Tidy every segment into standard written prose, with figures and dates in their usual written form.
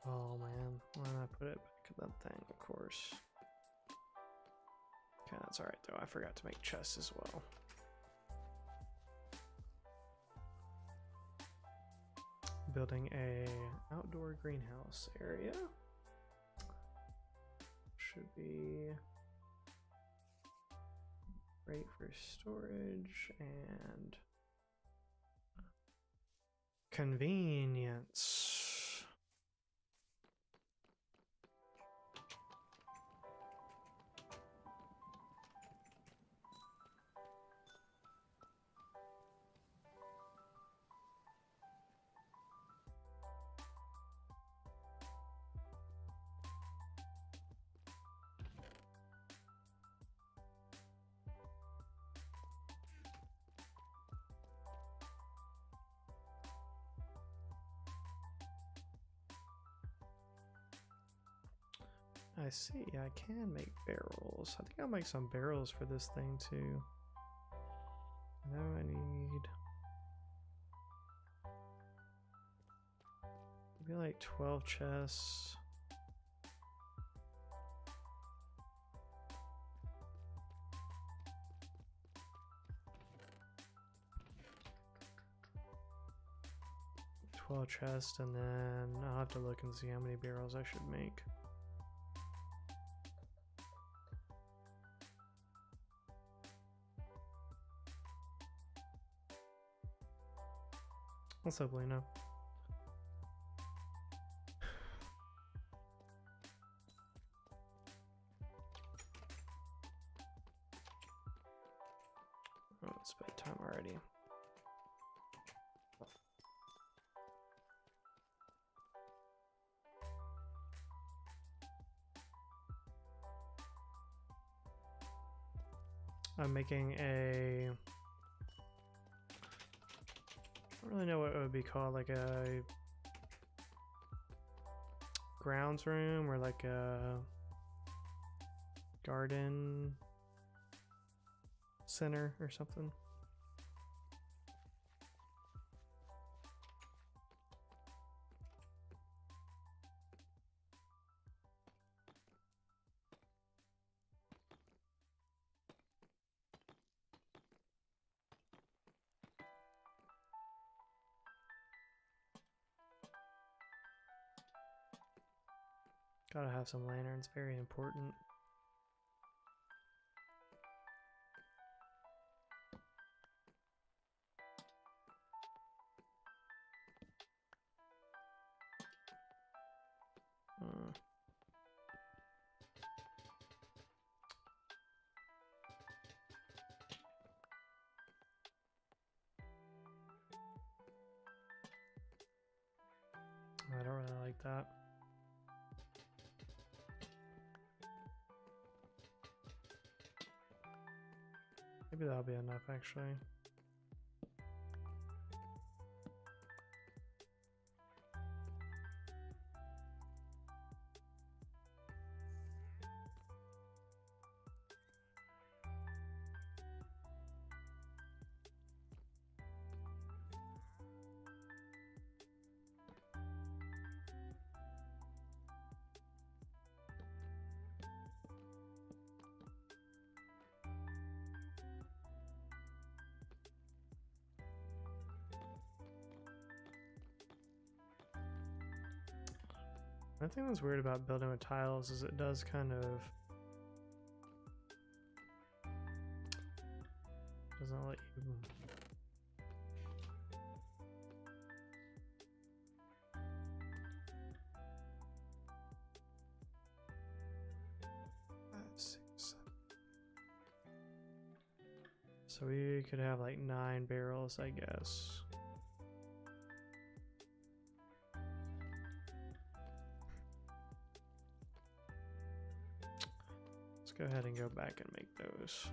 Oh man, why did I put it back in that thing, of course. Okay, that's alright though, I forgot to make chests as well. Building a outdoor greenhouse area. Should be great for storage and convenience. I see, I can make barrels. I think I'll make some barrels for this thing too. Now I need maybe like 12 chests. Chests, and then I'll have to look and see how many barrels I should make. What's up, Lena? Oh, it's bedtime already. I'm making a... I don't really know what it would be called, like a grounds room or like a garden center or something. Gotta have some lanterns, very important. I don't really like that. Maybe that'll be enough, actually. One thing that's weird about building with tiles is it does kind of doesn't let you so we could have like 9 barrels, I guess. Go ahead and go back and make those.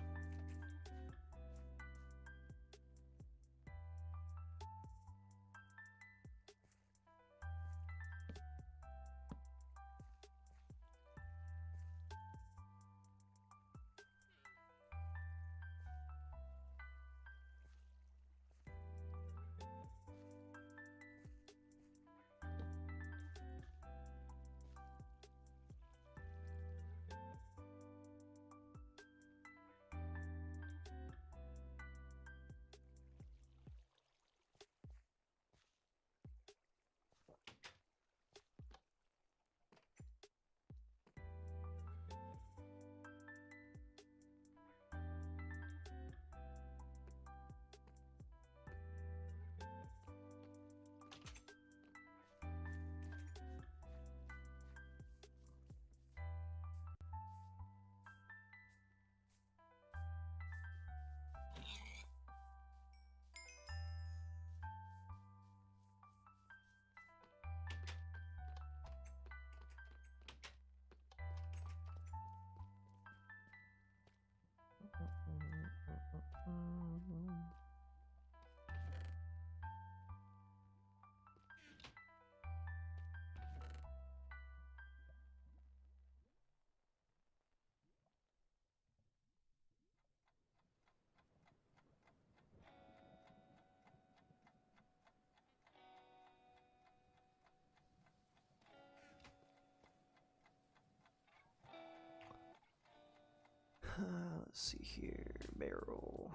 Let's see here, barrel.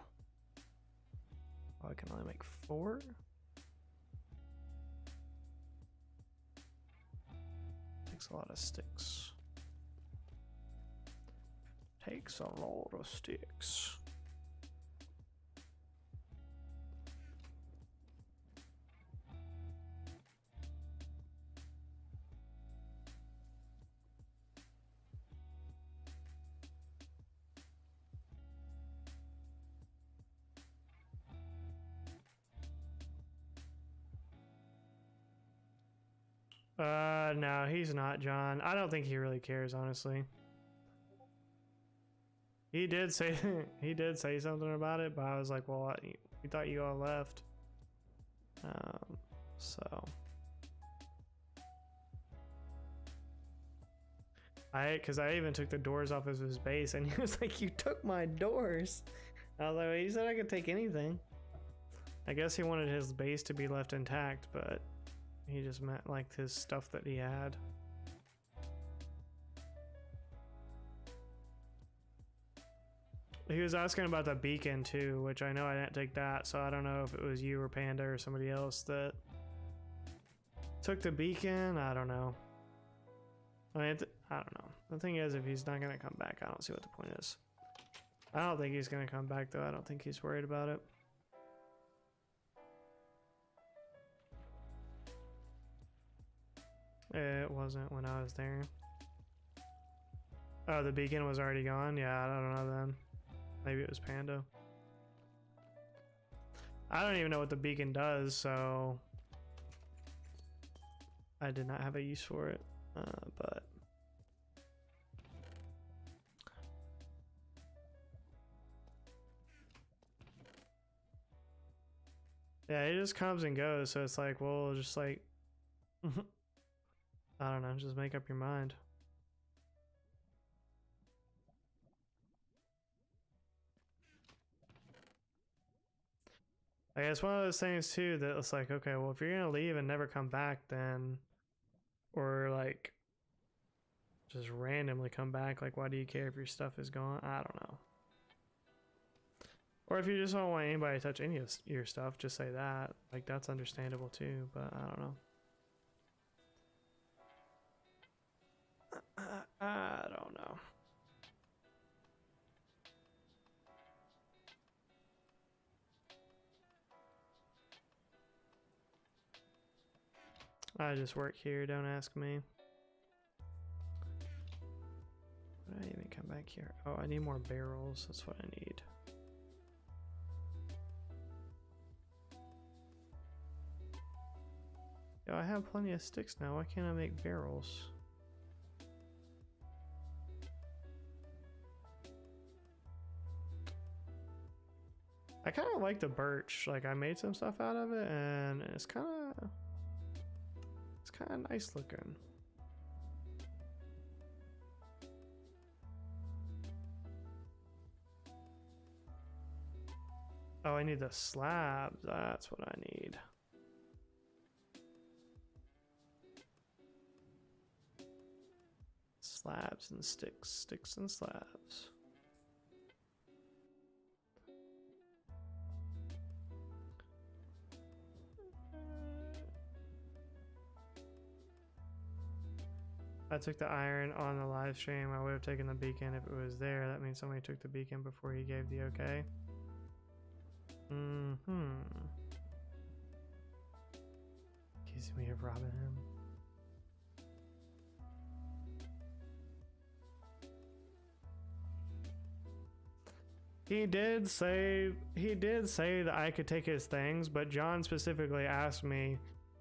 Oh, I can only make 4? Takes a lot of sticks. Takes a lot of sticks. No, he's not, John. I don't think he really cares, honestly. He did say he did say something about it, but I was like, well, we thought you all left. So because I even took the doors off of his base, and he was like, "You took my doors." I was like, well, "He said I could take anything." I guess he wanted his base to be left intact, but he just meant like his stuff that he had. He was asking about the beacon too, which I know I didn't take that, so I don't know if it was you or Panda or somebody else that took the beacon. I don't know. I mean, I don't know. The thing is, if he's not going to come back, I don't see what the point is. I don't think he's going to come back, though. I don't think he's worried about it. It wasn't when I was there. Oh, the beacon was already gone? Yeah, I don't know then. Maybe it was Panda. I don't even know what the beacon does, so I did not have a use for it, but yeah, it just comes and goes, so it's like, well, just like I don't know, just make up your mind. I guess one of those things too that it's like, okay, well, if you're gonna leave and never come back, then, or like just randomly come back, like, why do you care if your stuff is gone? I don't know. Or if you just don't want anybody to touch any of your stuff, just say that. Like, that's understandable too, but I don't know. I don't know. I just work here, don't ask me. Why did I even come back here? Oh, I need more barrels, that's what I need. Yo, I have plenty of sticks now, why can't I make barrels? I kind of like the birch, like I made some stuff out of it and it's kind of nice looking. Oh, I need the slabs. That's what I need. Slabs and sticks. Sticks and slabs. I took the iron on the live stream. I would have taken the beacon if it was there. That means somebody took the beacon before he gave the okay. Accusing me of robbing him. He did say that I could take his things, but John specifically asked me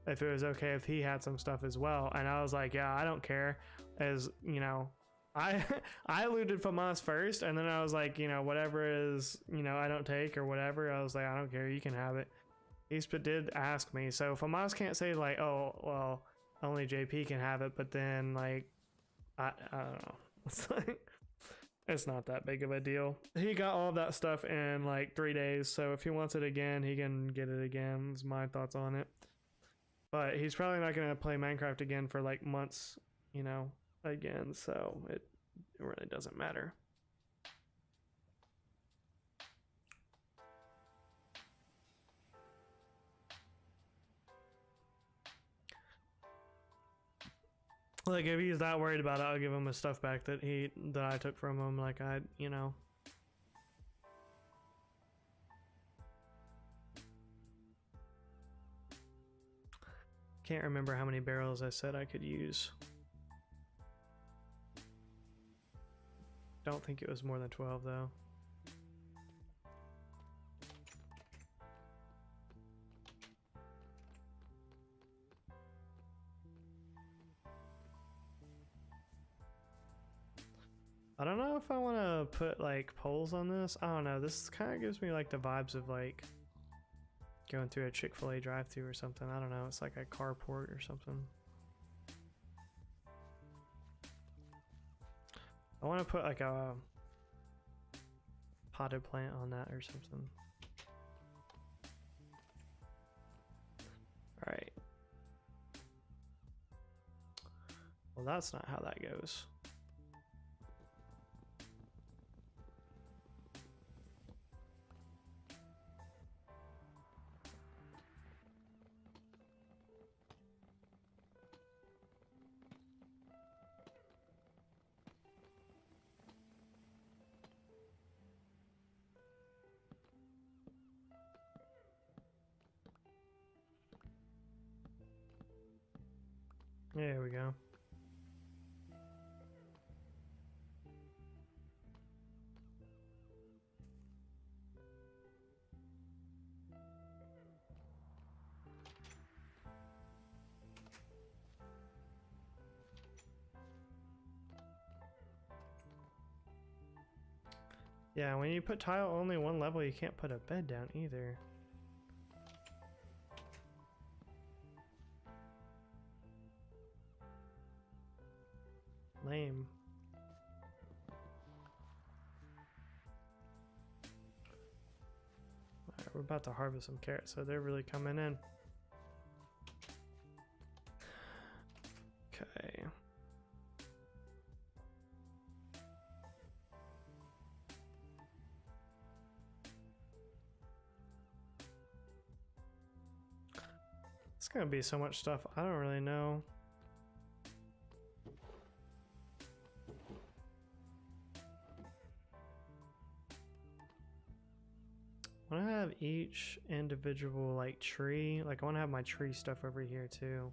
if it was okay if he had some stuff as well, and I was like, yeah, I don't care, as you know, I looted from us first, and then I was like, you know, whatever is, you know, I don't take or whatever, I was like, I don't care, you can have it. He did ask me, so Famas can't say like, oh well, only JP can have it, but then like I don't know. It's like, it's not that big of a deal. He got all of that stuff in like 3 days, so if he wants it again, he can get it again. Is my thoughts on it. But he's probably not going to play Minecraft again for like months, you know, again, so it really doesn't matter. Like if he's not worried about it, I'll give him his stuff back that I took from him. Like I, you know. Can't remember how many barrels I said I could use. Don't think it was more than 12 though. I don't know if I want to put like poles on this. I don't know. This kind of gives me like the vibes of like going through a Chick-fil-A drive-thru or something. I don't know. It's like a carport or something. I want to put like a potted plant on that or something. All right. Well, that's not how that goes. There we go. Yeah, when you put tile only one level, you can't put a bed down either. Lame. Alright, we're about to harvest some carrots, so they're really coming in. Okay. It's gonna be so much stuff, I don't really know. I want to have each individual like tree, like I want to have my tree stuff over here too.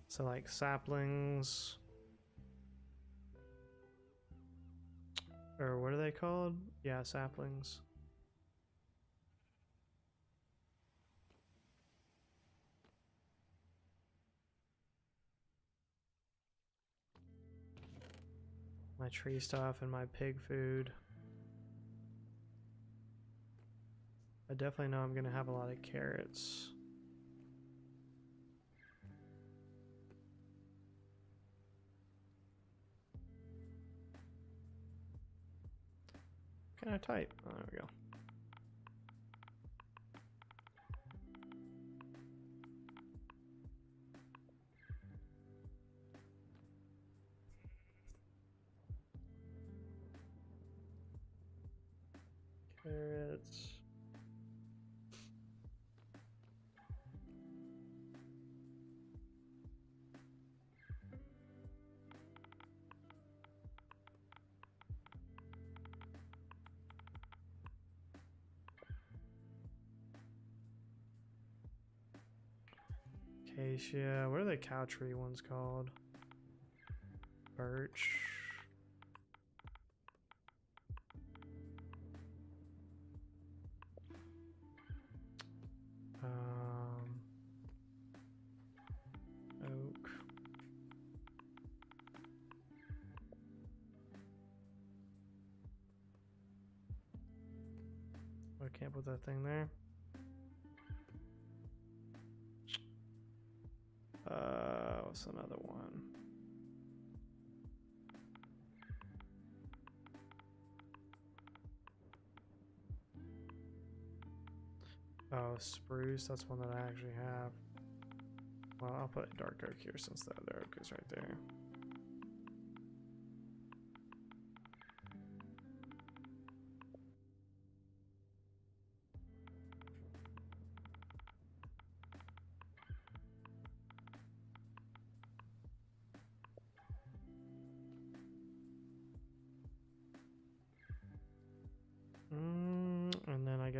So like saplings, or what are they called? Yeah, saplings. My tree stuff and my pig food. I definitely know I'm gonna have a lot of carrots. Can I type? Oh, there we go. Carrots. Acacia. What are the cow tree ones called? Birch. Oak. I can't put that thing there. What's another one? Oh, spruce. That's one that I actually have. Well, I'll put dark oak here since the other oak is right there.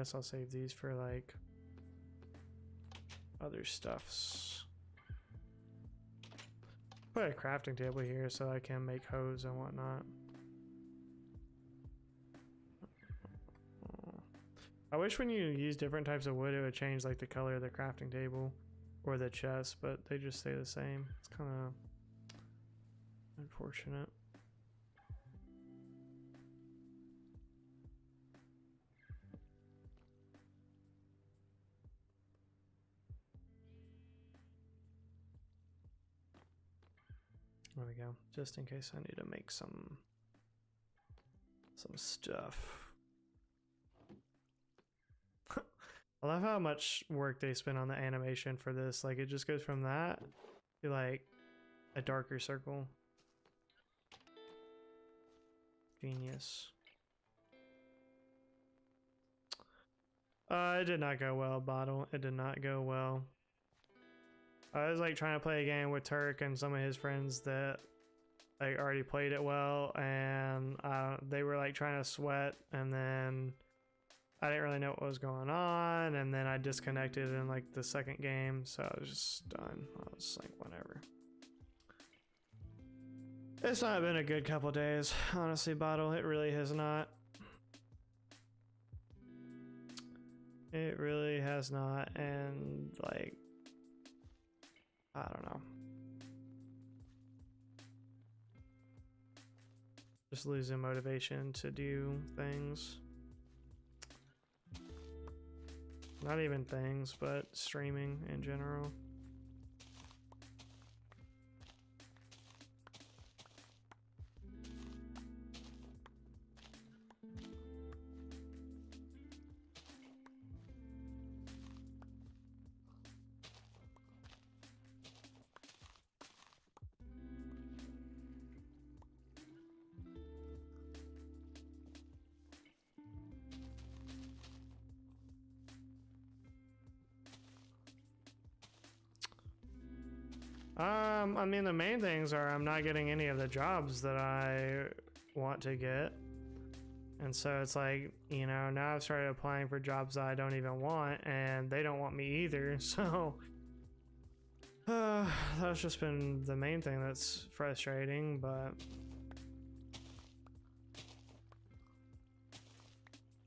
guess I'll save these for like other stuffs. Put a crafting table here so I can make hose and whatnot. I wish when you use different types of wood it would change like the color of the crafting table or the chest, but they just stay the same. It's kind of unfortunate. There we go. Just in case I need to make some stuff. I love how much work they spend on the animation for this. Like, it just goes from that to like a darker circle. Genius. It did not go well, Bottle. It did not go well. I was like trying to play a game with Turk and some of his friends that like already played it well, and they were like trying to sweat, and then I didn't really know what was going on, and then I disconnected in like the second game, so I was just done. I was like, whatever. It's not been a good couple days, honestly, Bottle. It really has not. It really has not, and like, I don't know. Just losing motivation to do things. Not even things, but streaming in general. I mean, the main things are I'm not getting any of the jobs that I want to get. And so it's like, you know, now I've started applying for jobs that I don't even want, and they don't want me either. So that's just been the main thing that's frustrating, but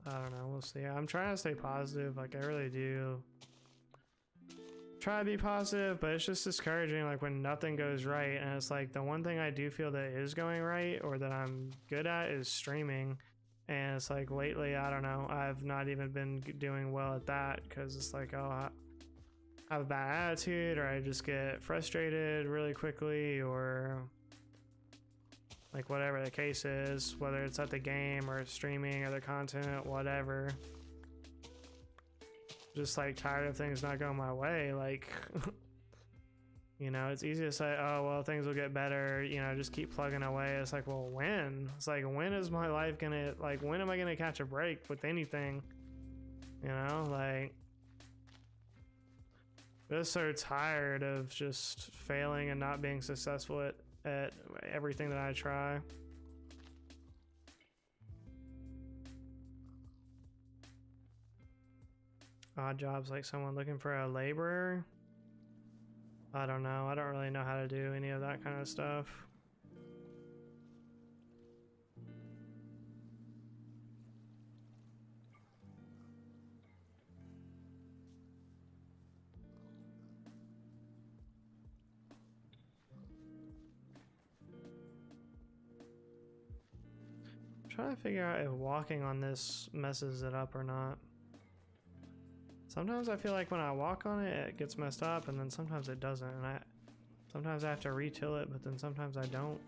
I don't know, we'll see. I'm trying to stay positive, like I really do try to be positive, but it's just discouraging like when nothing goes right. And it's like the one thing I do feel that is going right or that I'm good at is streaming, and it's like lately, I don't know, I've not even been doing well at that, because it's like, oh, I have a bad attitude, or I just get frustrated really quickly, or like whatever the case is, whether it's at the game or streaming or the content, whatever. Just like tired of things not going my way. Like, you know, it's easy to say, oh, well, things will get better, you know, just keep plugging away. It's like, well, when? It's like, when is my life gonna, like, when am I gonna catch a break with anything? You know, like, just so tired of just failing and not being successful at everything that I try. Odd jobs, like someone looking for a laborer. I don't know. I don't really know how to do any of that kind of stuff. I'm trying to figure out if walking on this messes it up or not. Sometimes I feel like when I walk on it, it gets messed up, and then sometimes it doesn't. And sometimes I have to retill it, but then sometimes I don't.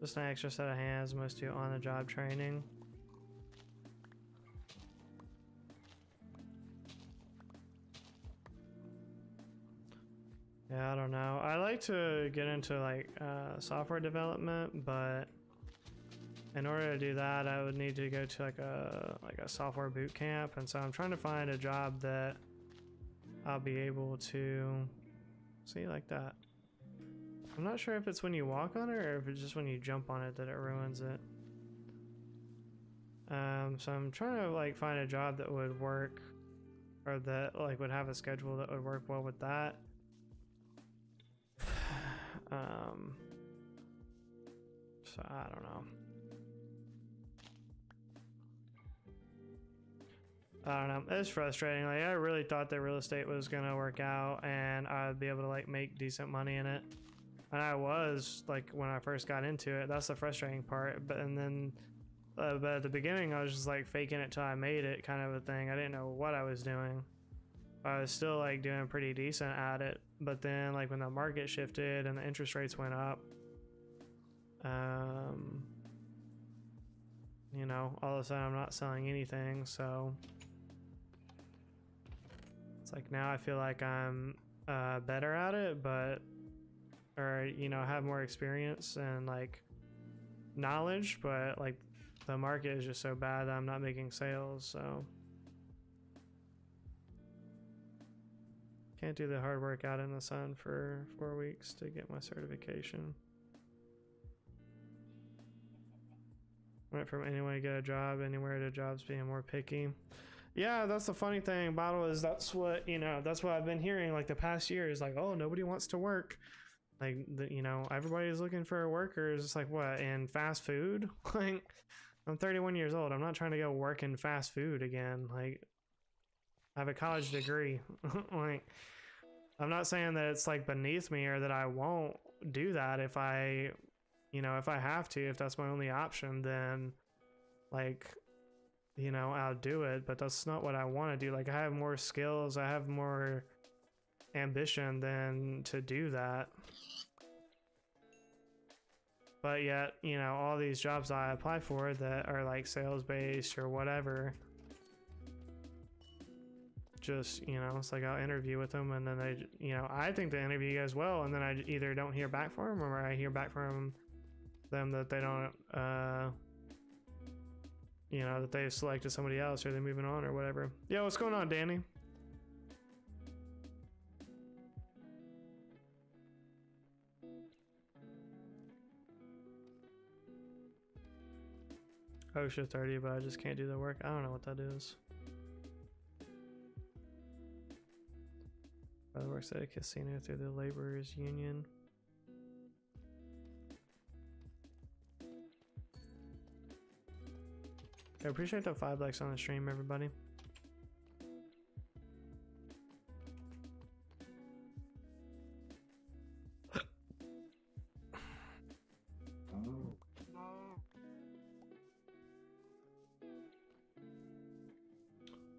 Just an extra set of hands, most do on-the-job training. Yeah, I don't know. I like to get into like software development, but in order to do that, I would need to go to like a software boot camp, and so I'm trying to find a job that I'll be able to see like that. I'm not sure if it's when you walk on it or if it's just when you jump on it that it ruins it. So I'm trying to like find a job that would work, or that like would have a schedule that would work well with that. So I don't know. I don't know. It's frustrating. Like I really thought that real estate was gonna work out and I'd be able to like make decent money in it. And I was like when I first got into it. That's the frustrating part. But at the beginning I was just like faking it till I made it kind of a thing. I didn't know what I was doing. I was still like doing pretty decent at it. But then like when the market shifted and the interest rates went up, you know, all of a sudden I'm not selling anything. So it's like now I feel like I'm better at it, but or you know, have more experience and like knowledge, but like the market is just so bad that I'm not making sales. So can't do the hard work out in the sun for 4 weeks to get my certification. Went from anywhere to get a job, anywhere to jobs being more picky. Yeah, that's the funny thing, Bottle, is that's what, you know, that's what I've been hearing like the past year is like, oh, nobody wants to work. Like, you know, everybody's looking for workers. It's like, what, in fast food? Like, I'm 31 years old. I'm not trying to go work in fast food again. Like, I have a college degree. Like, I'm not saying that it's like beneath me or that I won't do that if I, you know, if I have to, if that's my only option, then like, you know, I'll do it, but that's not what I want to do. Like I have more skills, I have more ambition than to do that. But yet, you know, all these jobs I apply for that are like sales based or whatever, just, you know, it's like I'll interview with them and then they, you know, I think the interview goes well and then I either don't hear back from them or I hear back from them that they don't, you know, that they've selected somebody else or they're moving on or whatever. Yo, what's going on, Danny? OSHA 30, but I just can't do the work. I don't know what that is. Brother works at a casino through the laborers union. I appreciate the 5 likes on the stream, everybody.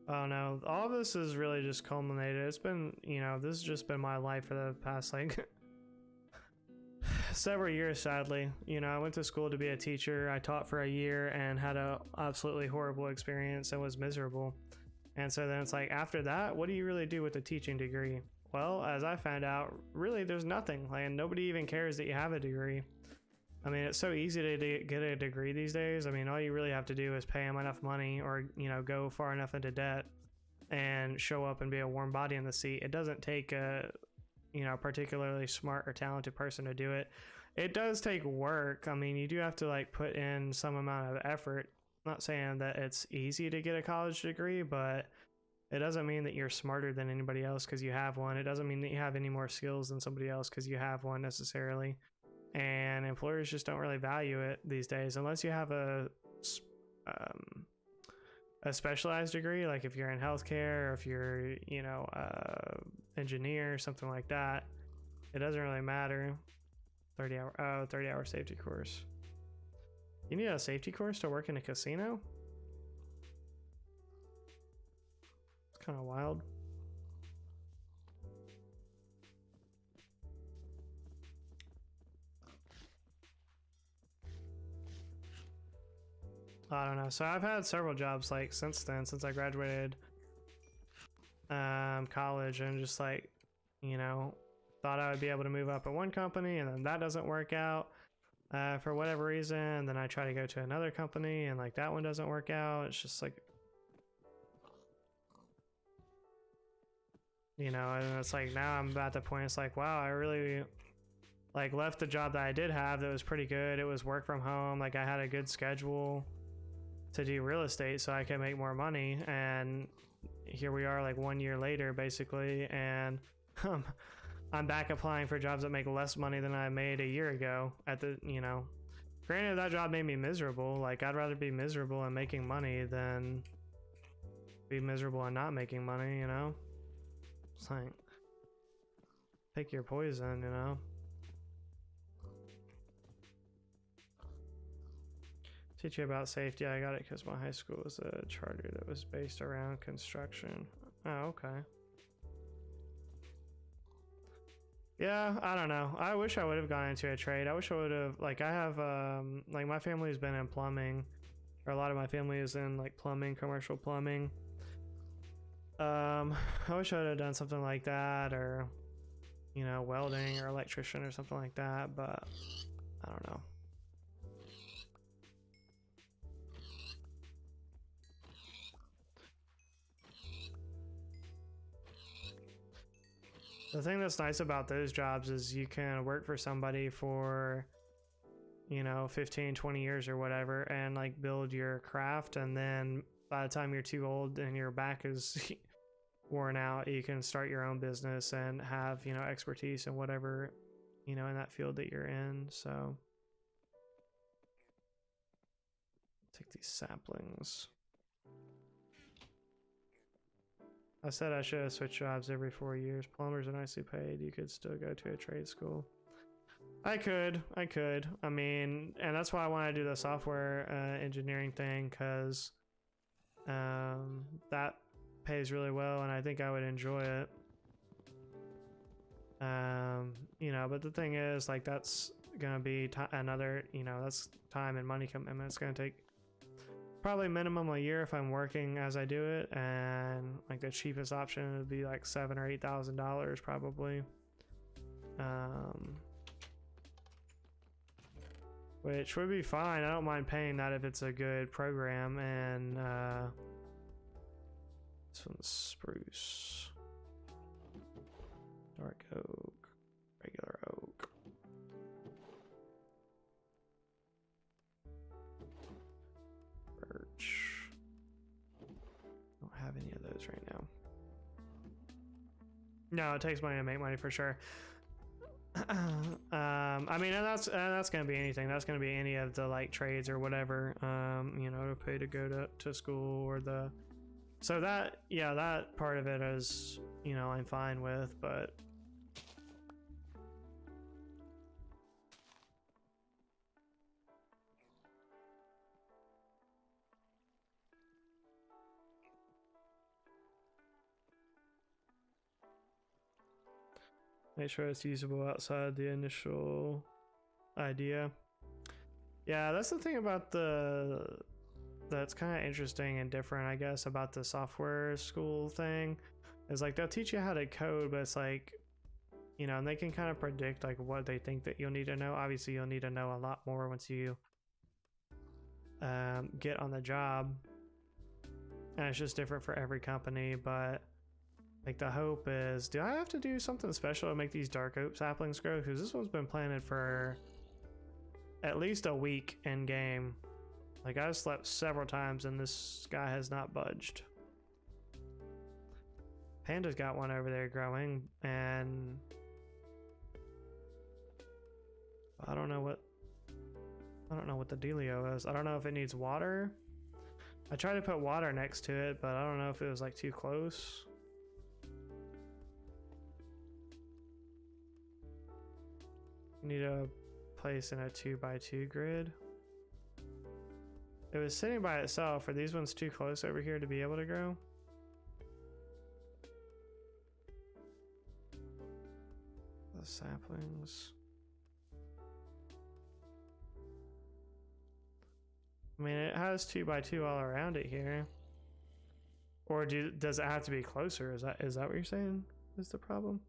Oh no, all this is really just culminated. It's been, you know, this has just been my life for the past like several years, sadly. You know, I went to school to be a teacher. I taught for a year and had a absolutely horrible experience and was miserable. And so then it's like, after that, what do you really do with a teaching degree? Well, as I found out, really there's nothing. Like, nobody even cares that you have a degree. I mean, it's so easy to get a degree these days. I mean, all you really have to do is pay them enough money or, you know, go far enough into debt and show up and be a warm body in the seat. It doesn't take a, you know, particularly smart or talented person to do it. It does take work. I mean, you do have to like put in some amount of effort. I'm not saying that it's easy to get a college degree, but it doesn't mean that you're smarter than anybody else because you have one. It doesn't mean that you have any more skills than somebody else because you have one necessarily. And employers just don't really value it these days unless you have a specialized degree, like if you're in healthcare or if you're, you know, engineer or something like that. It doesn't really matter. 30-hour safety course. You need a safety course to work in a casino? It's kind of wild. I don't know. So I've had several jobs like since then, since I graduated college, and just like, you know, thought I would be able to move up at one company and then that doesn't work out. for whatever reason. And then I try to go to another company and like that one doesn't work out. It's just like, you know, and it's like now I'm at the point, it's like, wow, I really like left the job that I did have that was pretty good. It was work from home. Like I had a good schedule to do real estate so I could make more money. And here we are like 1 year later basically. And I'm back applying for jobs that make less money than I made a year ago at the, you know, granted that job made me miserable. Like I'd rather be miserable and making money than be miserable and not making money, you know? It's like, pick your poison, you know? Teach you about safety. I got it because my high school was a charter that was based around construction. Oh, okay. Yeah, I don't know. I wish I would have gone into a trade. I wish I would have, like, I have, like, my family's been in plumbing, or a lot of my family is in, like, plumbing, commercial plumbing. I wish I would have done something like that, or, you know, welding or electrician or something like that, but I don't know. The thing that's nice about those jobs is you can work for somebody for, you know, 15, 20 years or whatever, and like build your craft. And then by the time you're too old and your back is worn out, you can start your own business and have, you know, expertise in whatever, you know, in that field that you're in. So take these saplings. I said I should have switched jobs every 4 years. Plumbers are nicely paid. You could still go to a trade school. I could. I mean, and that's why I want to do the software engineering thing, because that pays really well, and I think I would enjoy it. You know, but the thing is, like, that's gonna be another, you know, that's time and money commitment. It's gonna take probably minimum a year if I'm working as I do it, and like the cheapest option would be like $7,000 or $8,000 probably, which would be fine. I don't mind paying that if it's a good program. And this one's spruce, dark oak, regular oak. Don't have any of those right now. No, it takes money to make money for sure. I mean, and that's gonna be anything. That's gonna be any of the like trades or whatever. You know, to pay to go to school, or the, so that, yeah, that part of it is, you know, I'm fine with, but make sure it's usable outside the initial idea. Yeah, that's the thing about that's kind of interesting and different, I guess, about the software school thing, is like they'll teach you how to code, but it's like, you know, and they can kind of predict like what they think that you'll need to know. Obviously, you'll need to know a lot more once you get on the job, and it's just different for every company. But like the hope is, do I have to do something special to make these dark oak saplings grow? Because this one's been planted for at least a week in game. Like I've slept several times and this guy has not budged. Panda's got one over there growing, and I don't know what the dealio is. I don't know if it needs water. I tried to put water next to it, but I don't know if it was like too close. Need a place in a 2x2 grid. It was sitting by itself. Are these ones too close over here to be able to grow? The saplings. I mean, it has 2x2 all around it here. Or does it have to be closer? Is that what you're saying is the problem?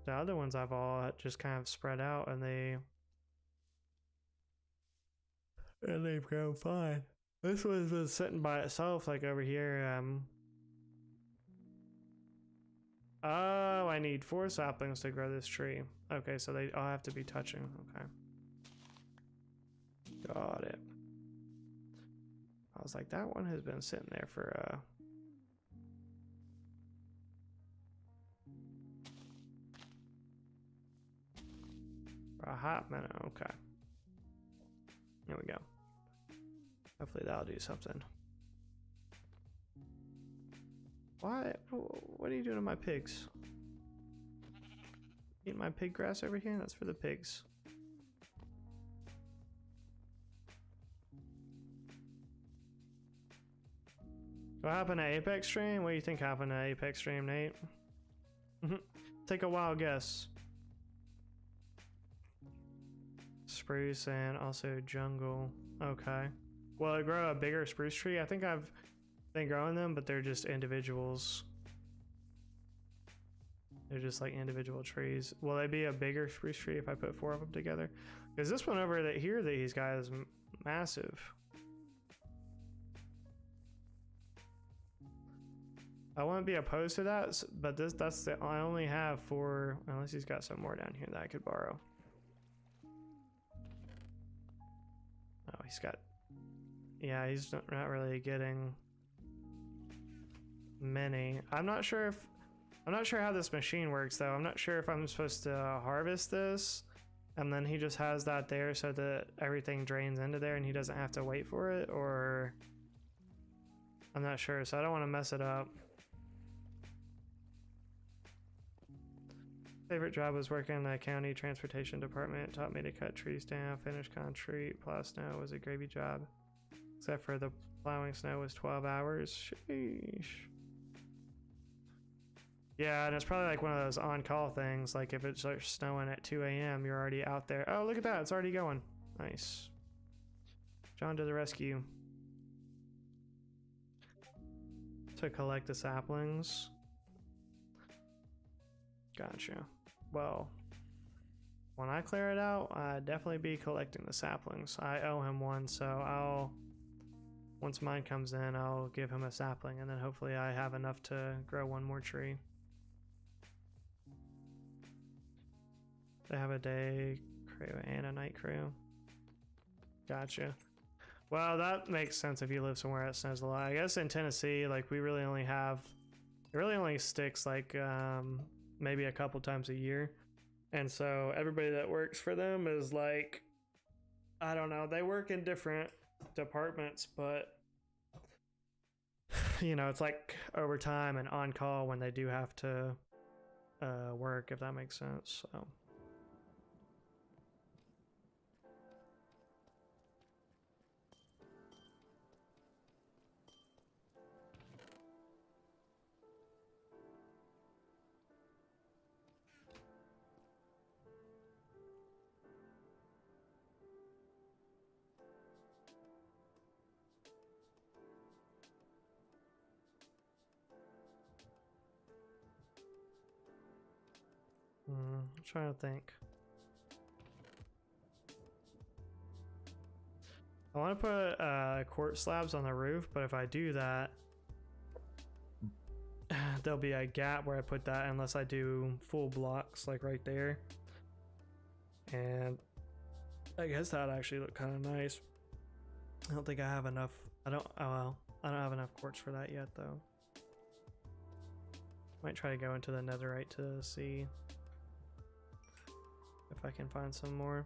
The other ones I've all just kind of spread out and they've grown fine. This one's been sitting by itself, like over here. Oh, I need 4 saplings to grow this tree. Okay, so they all have to be touching. Okay. Got it. I was like, that one has been sitting there for a hot minute. Okay. There we go. Hopefully that'll do something. What? What are you doing to my pigs? Eating my pig grass over here? That's for the pigs. What happened to Apex Stream? What do you think happened to Apex Stream, Nate? Take a wild guess. Spruce and also jungle. Okay. Will I grow a bigger spruce tree? I think I've been growing them, but they're just individuals. They're just like individual trees. Will they be a bigger spruce tree if I put 4 of them together? Because this one over here that he's got is massive. I wouldn't be opposed to that, but I only have 4, unless he's got some more down here that I could borrow. Oh, he's got, yeah, he's not really getting many. I'm not sure how this machine works though. I'm not sure if I'm supposed to harvest this and then he just has that there so that everything drains into there and he doesn't have to wait for it, or I'm not sure, so I don't want to mess it up. Favorite job was working in the county transportation department. Taught me to cut trees down, finish concrete, plow snow. Was a gravy job. Except for the plowing snow was 12 hours. Sheesh. Yeah, and it's probably like one of those on-call things. Like if it starts snowing at 2 a.m., you're already out there. Oh, look at that. It's already going. Nice. John to the rescue. To collect the saplings. Gotcha. Well, when I clear it out, I'd definitely be collecting the saplings. I owe him one, so once mine comes in, I'll give him a sapling, and then hopefully I have enough to grow one more tree. They have a day crew and a night crew. Gotcha. Well, that makes sense if you live somewhere that snows a lot. I guess in Tennessee, like it really only sticks like maybe a couple times a year, and so everybody that works for them is like, I don't know, they work in different departments, but you know, it's like overtime and on call when they do have to work, if that makes sense. So I'm trying to think. I want to put quartz slabs on the roof, but if I do that, there'll be a gap where I put that unless I do full blocks like right there. And I guess that'd actually look kind of nice. I don't think I have enough. I don't have enough quartz for that yet though. Might try to go into the netherite to see if I can find some more.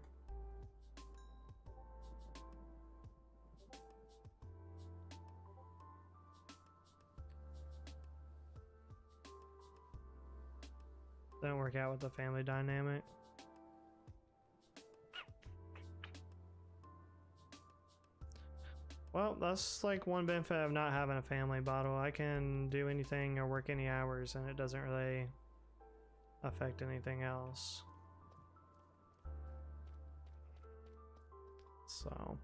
Didn't work out with the family dynamic. Well, that's like one benefit of not having a family bottle. I can do anything or work any hours and it doesn't really affect anything else. So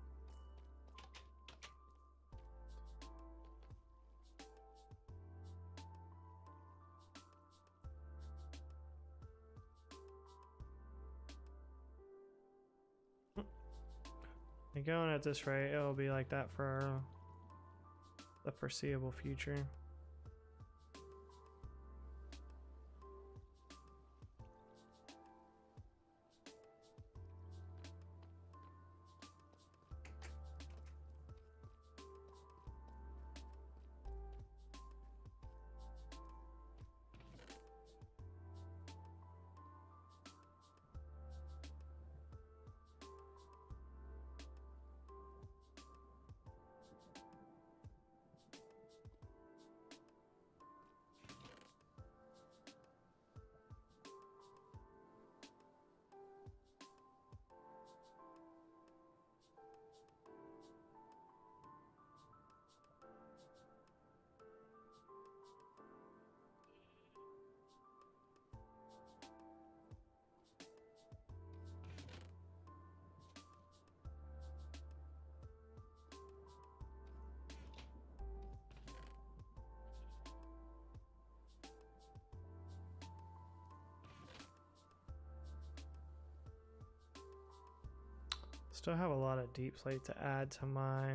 And going at this rate, it'll be like that for the foreseeable future. Still have a lot of deep slate to add to my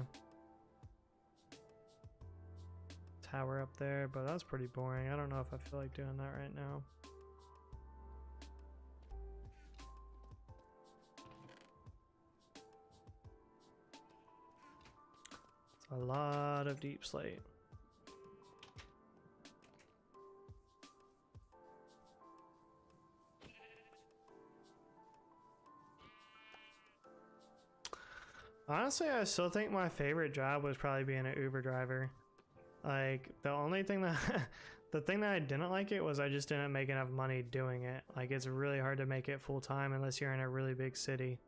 tower up there, but that's pretty boring. I don't know if I feel like doing that right now. It's a lot of deep slate. Honestly, I still think my favorite job was probably being an Uber driver. Like, the only thing that the thing that I didn't like it was I just didn't make enough money doing it. Like, it's really hard to make it full time unless you're in a really big city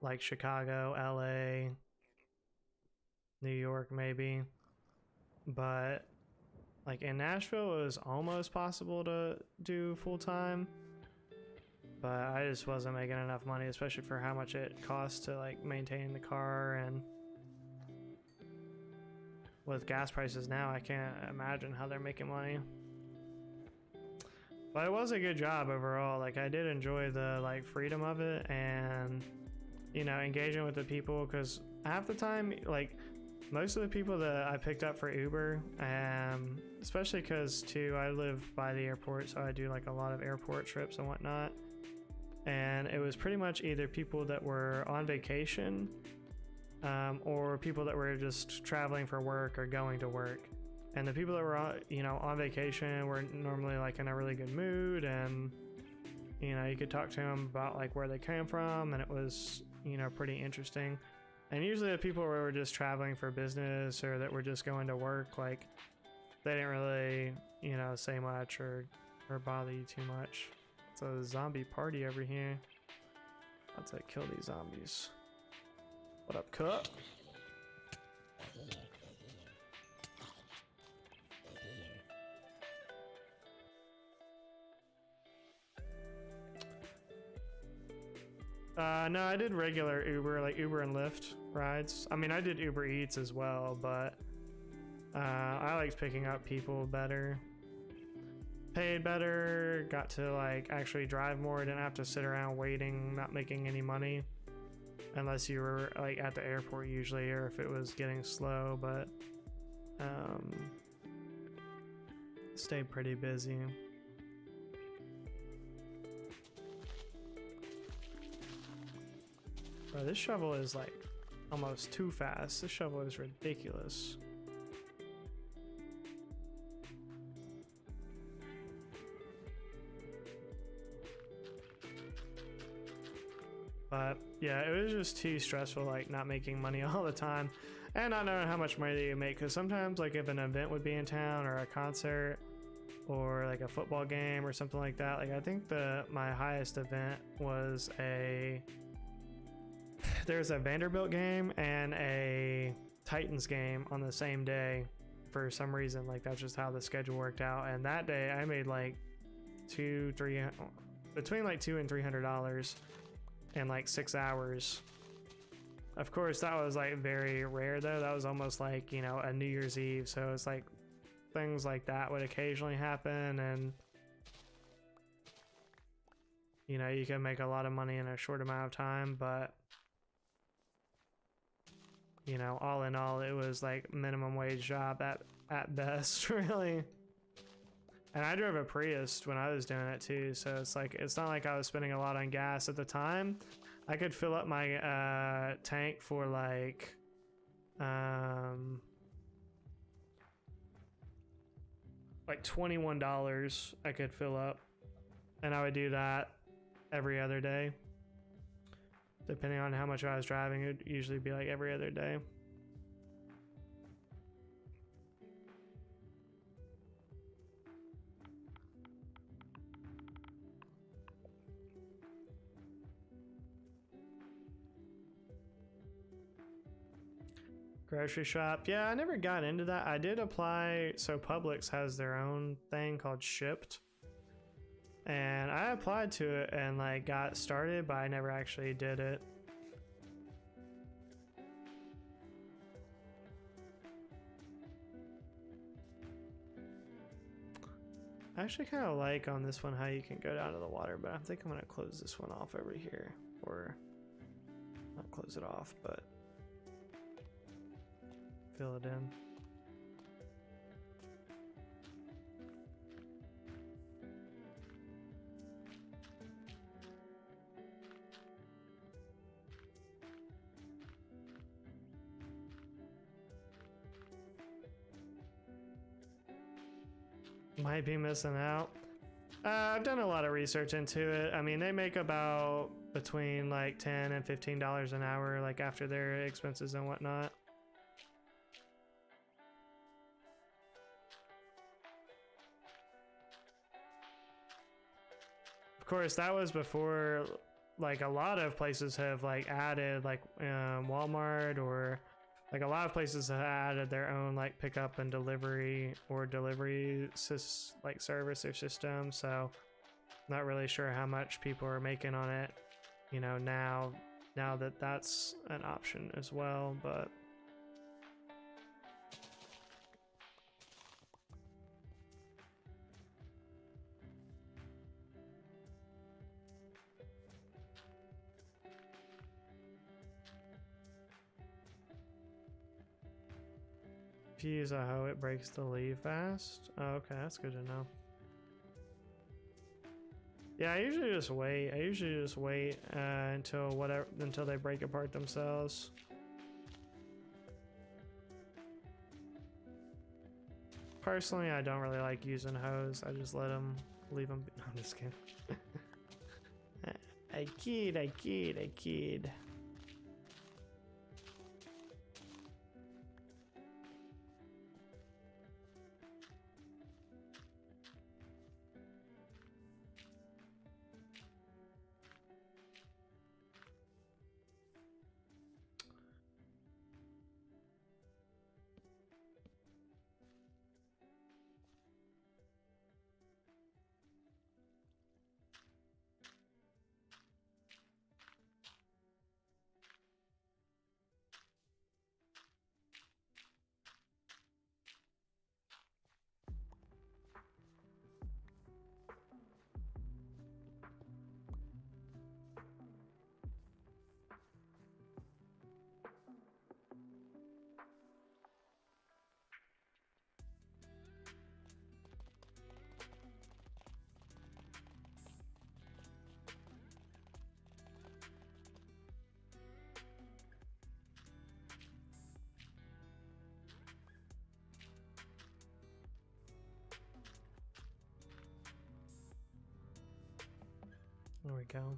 like Chicago, LA, New York maybe. But like in Nashville it was almost possible to do full time. But I just wasn't making enough money, especially for how much it costs to like maintain the car, and with gas prices now, I can't imagine how they're making money. But it was a good job overall. Like, I did enjoy the like freedom of it, and you know, engaging with the people, because half the time, like most of the people that I picked up for Uber, especially because too I live by the airport, so I do like a lot of airport trips and whatnot. And it was pretty much either people that were on vacation or people that were just traveling for work or going to work. And the people that were you know, on vacation were normally like in a really good mood, and you know, you could talk to them about like where they came from, and it was, you know, pretty interesting. And usually the people who were just traveling for business or that were just going to work, like they didn't really, you know, say much or bother you too much. It's a zombie party over here. Let's kill these zombies. What up, Cup? No, I did regular Uber, like Uber and Lyft rides. I mean, I did Uber Eats as well, but I liked picking up people better. Paid better, got to like actually drive more, didn't have to sit around waiting, not making any money. Unless you were like at the airport usually, or if it was getting slow, but stayed pretty busy. Bro, this shovel is like almost too fast. This shovel is ridiculous. But yeah, it was just too stressful, like not making money all the time and not knowing how much money you make. Because sometimes, like if an event would be in town or a concert or like a football game or something like that, like I think my highest event was there's a Vanderbilt game and a Titans game on the same day for some reason. Like that's just how the schedule worked out. And that day I made like between like $200 and $300 in like 6 hours. Of course, that was like very rare though. That was almost like, you know, a New Year's Eve. So it's like things like that would occasionally happen, and you know, you can make a lot of money in a short amount of time. But you know, all in all, it was like minimum wage job at best, really. And I drove a Prius when I was doing it too, so it's like, it's not like I was spending a lot on gas at the time. I could fill up my tank for like $21 I could fill up, and I would do that every other day. Depending on how much I was driving, it would usually be like every other day. Grocery shop. Yeah, I never got into that. I did apply. So Publix has their own thing called Shipped. And I applied to it and like got started, but I never actually did it. I actually kind of like on this one how you can go down to the water, but I think I'm going to close this one off over here. Or not close it off, but fill it in. Might be missing out. I've done a lot of research into it. I mean, they make about between like $10 and $15 an hour, like after their expenses and whatnot. Of course, that was before like a lot of places have like added like Walmart, or like a lot of places have added their own like pickup and delivery or like service or system. So not really sure how much people are making on it, you know, now that that's an option as well, but if you use a hoe, it breaks the leaf fast. Oh, okay, that's good to know. Yeah, I usually just wait. Until they break apart themselves. Personally, I don't really like using hoes. I just leave them. No, I'm just kidding. I kid. There we go.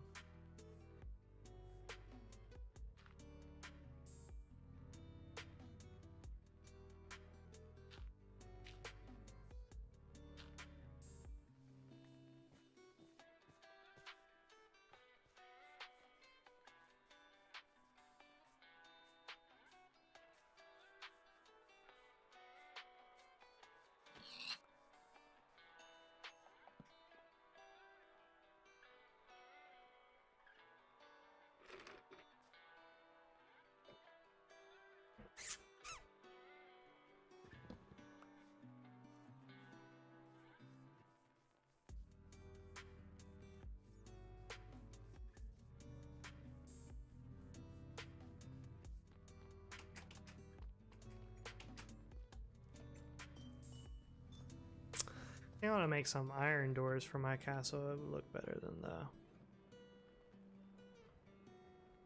I want to make some iron doors for my castle. It would look better than the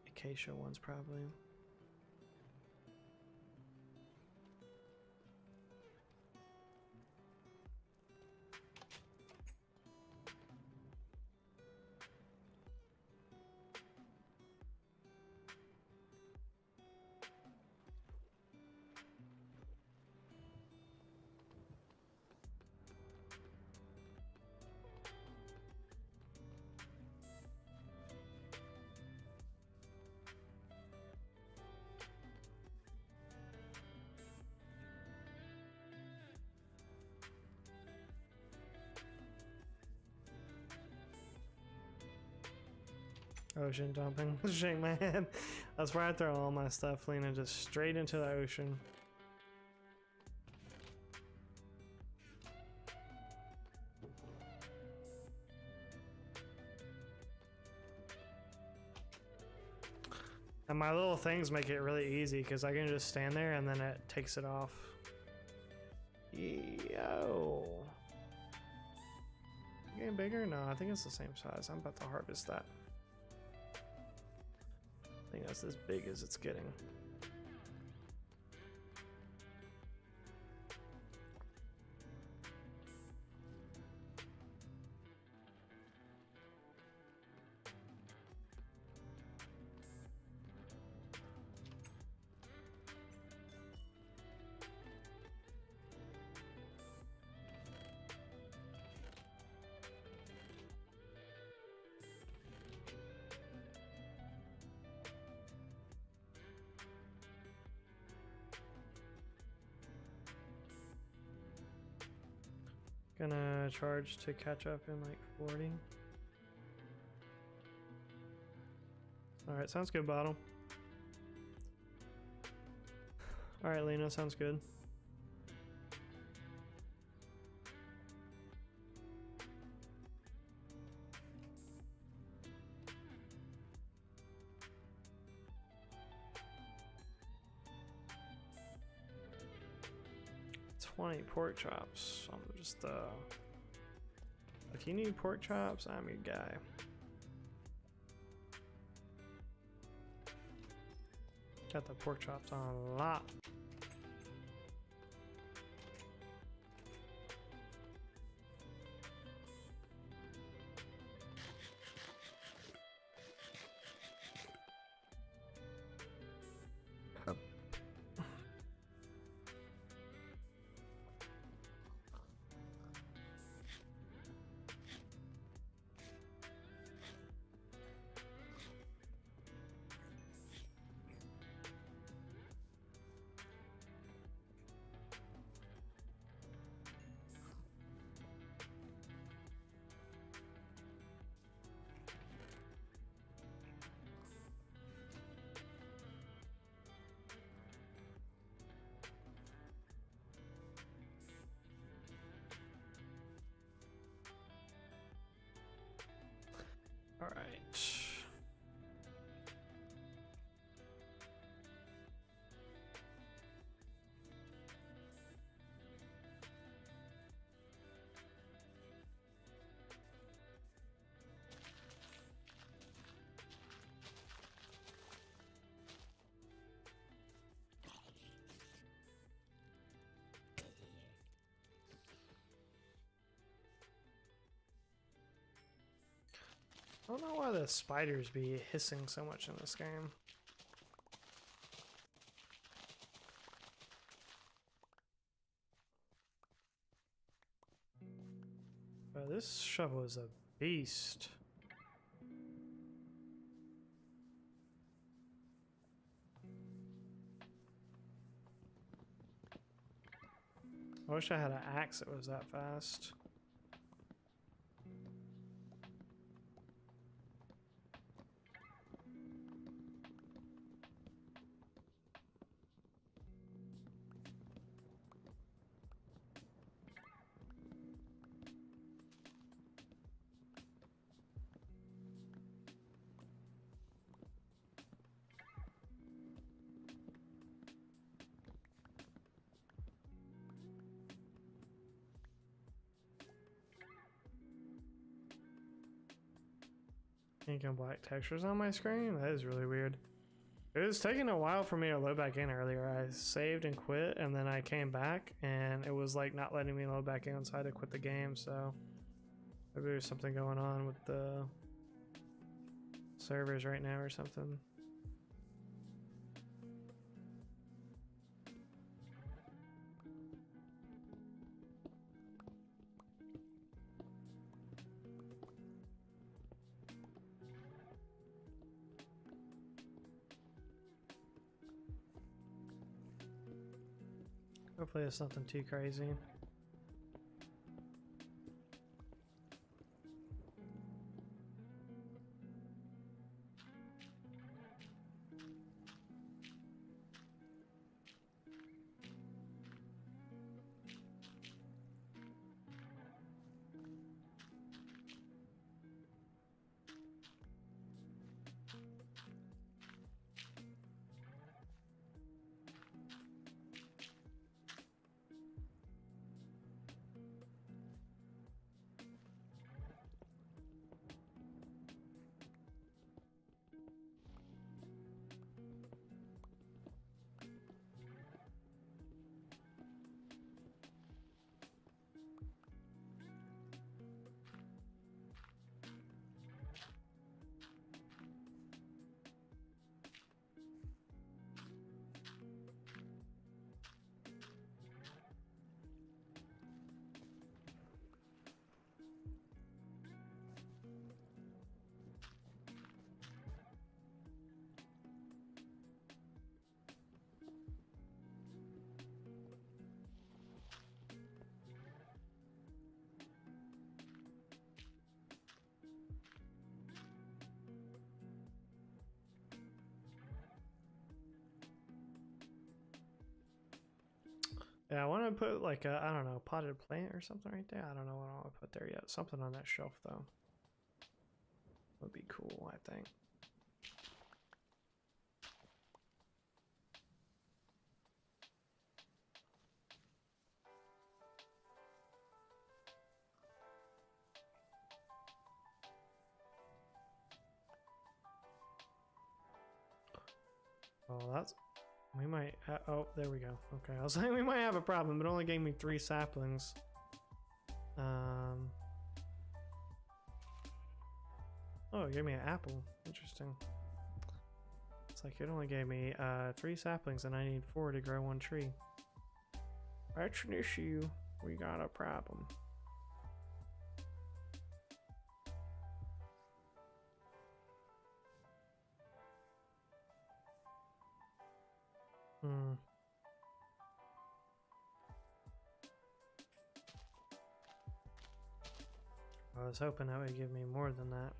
acacia ones, probably. Ocean dumping. Shake my head. That's where I throw all my stuff, Lena, just straight into the ocean. And my little things make it really easy because I can just stand there and then it takes it off. Yo. Getting bigger? No, I think it's the same size. I'm about to harvest that. I think that's as big as it's getting. Gonna charge to catch up in like 40. Alright, sounds good, Bottle. Alright, Lena, sounds good. Pork chops. I'm just if you need pork chops, I'm your guy. Got the pork chops on a lot. All right. I don't know why the spiders be hissing so much in this game. But this shovel is a beast. I wish I had an axe that was that fast. Ink and black textures on my screen? That is really weird. It was taking a while for me to load back in earlier. I saved and quit, and then I came back, and it was like not letting me load back in, so I had to quit the game. So maybe there's something going on with the servers right now or something. Hopefully it's nothing too crazy. Yeah, I want to put like a, I don't know, potted plant or something right there. I don't know what I want to put there yet. Something on that shelf though would be cool, I think. Oh, that's, we might, oh, there we go. Okay, I was like, we might have a problem. It only gave me 3 saplings. Oh, it gave me an apple. Interesting. It's like it only gave me 3 saplings and I need 4 to grow 1 tree. That's an issue. We got a problem. I was hoping that would give me more than that.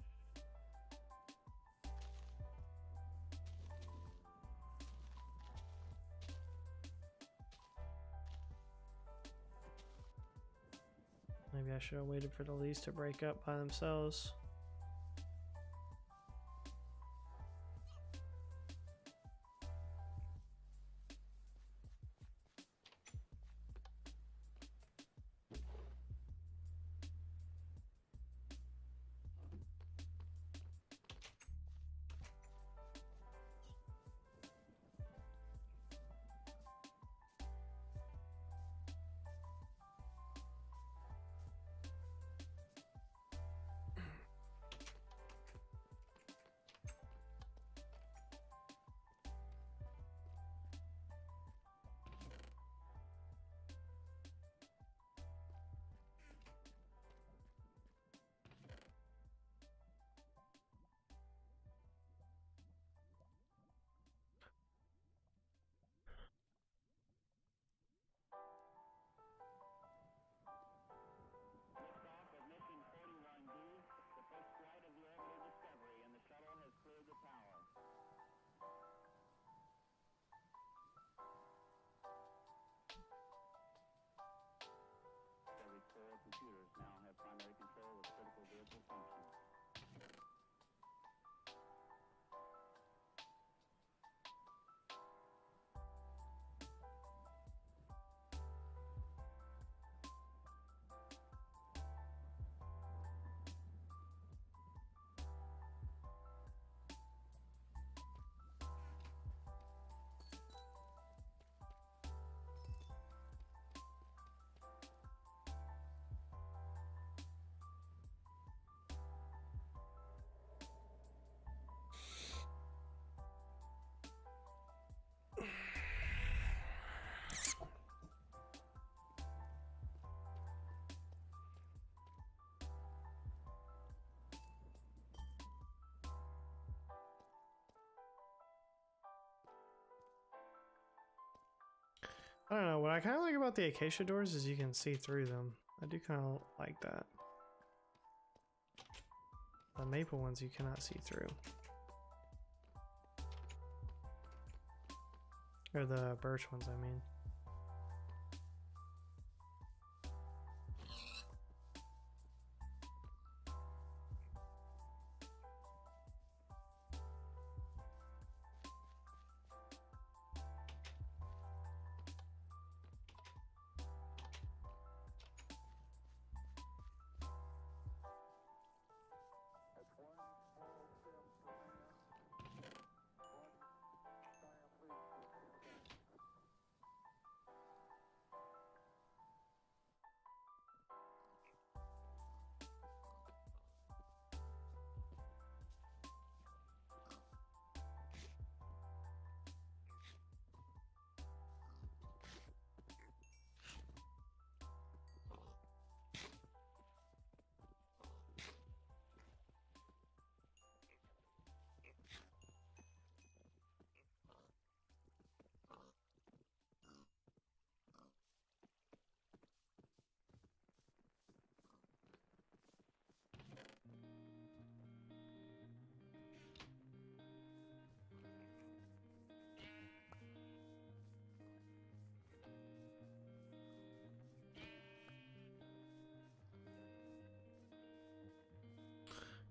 Maybe I should have waited for the leaves to break up by themselves. I don't know. What I kind of like about the acacia doors is you can see through them. I do kind of like that. The maple ones you cannot see through. Or the birch ones, I mean.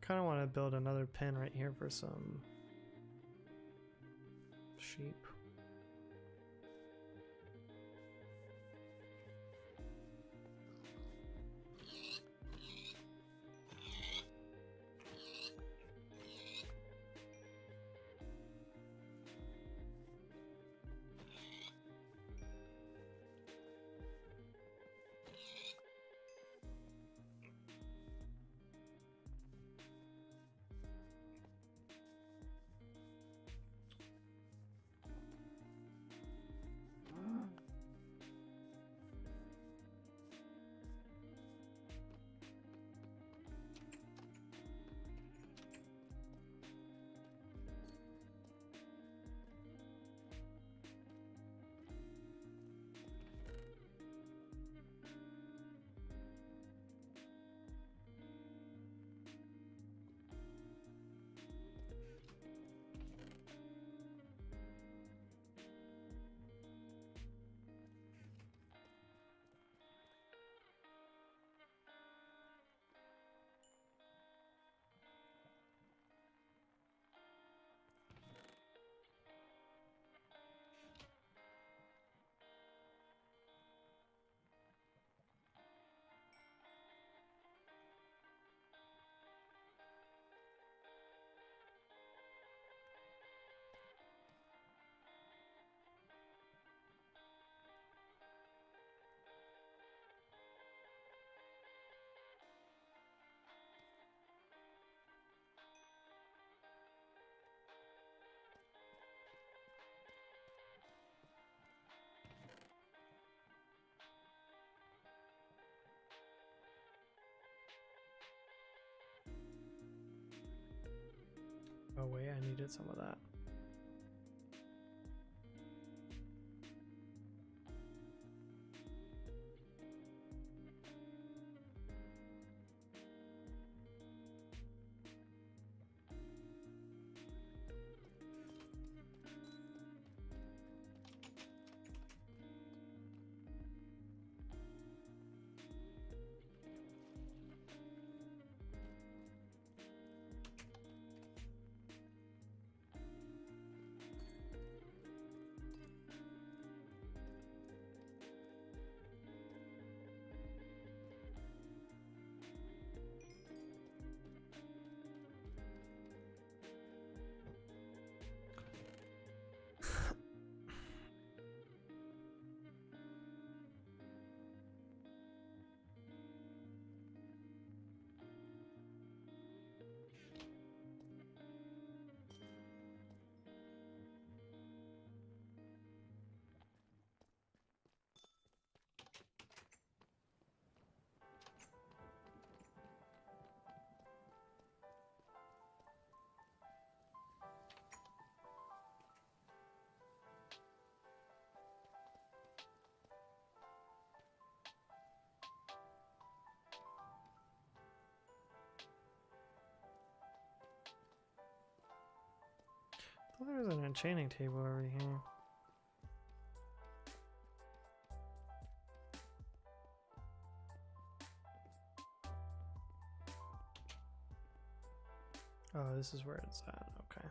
Kind of want to build another pen right here for some sheep. Oh wait, I needed some of that. thought there was an enchanting table over here. Oh, this is where it's at. Okay.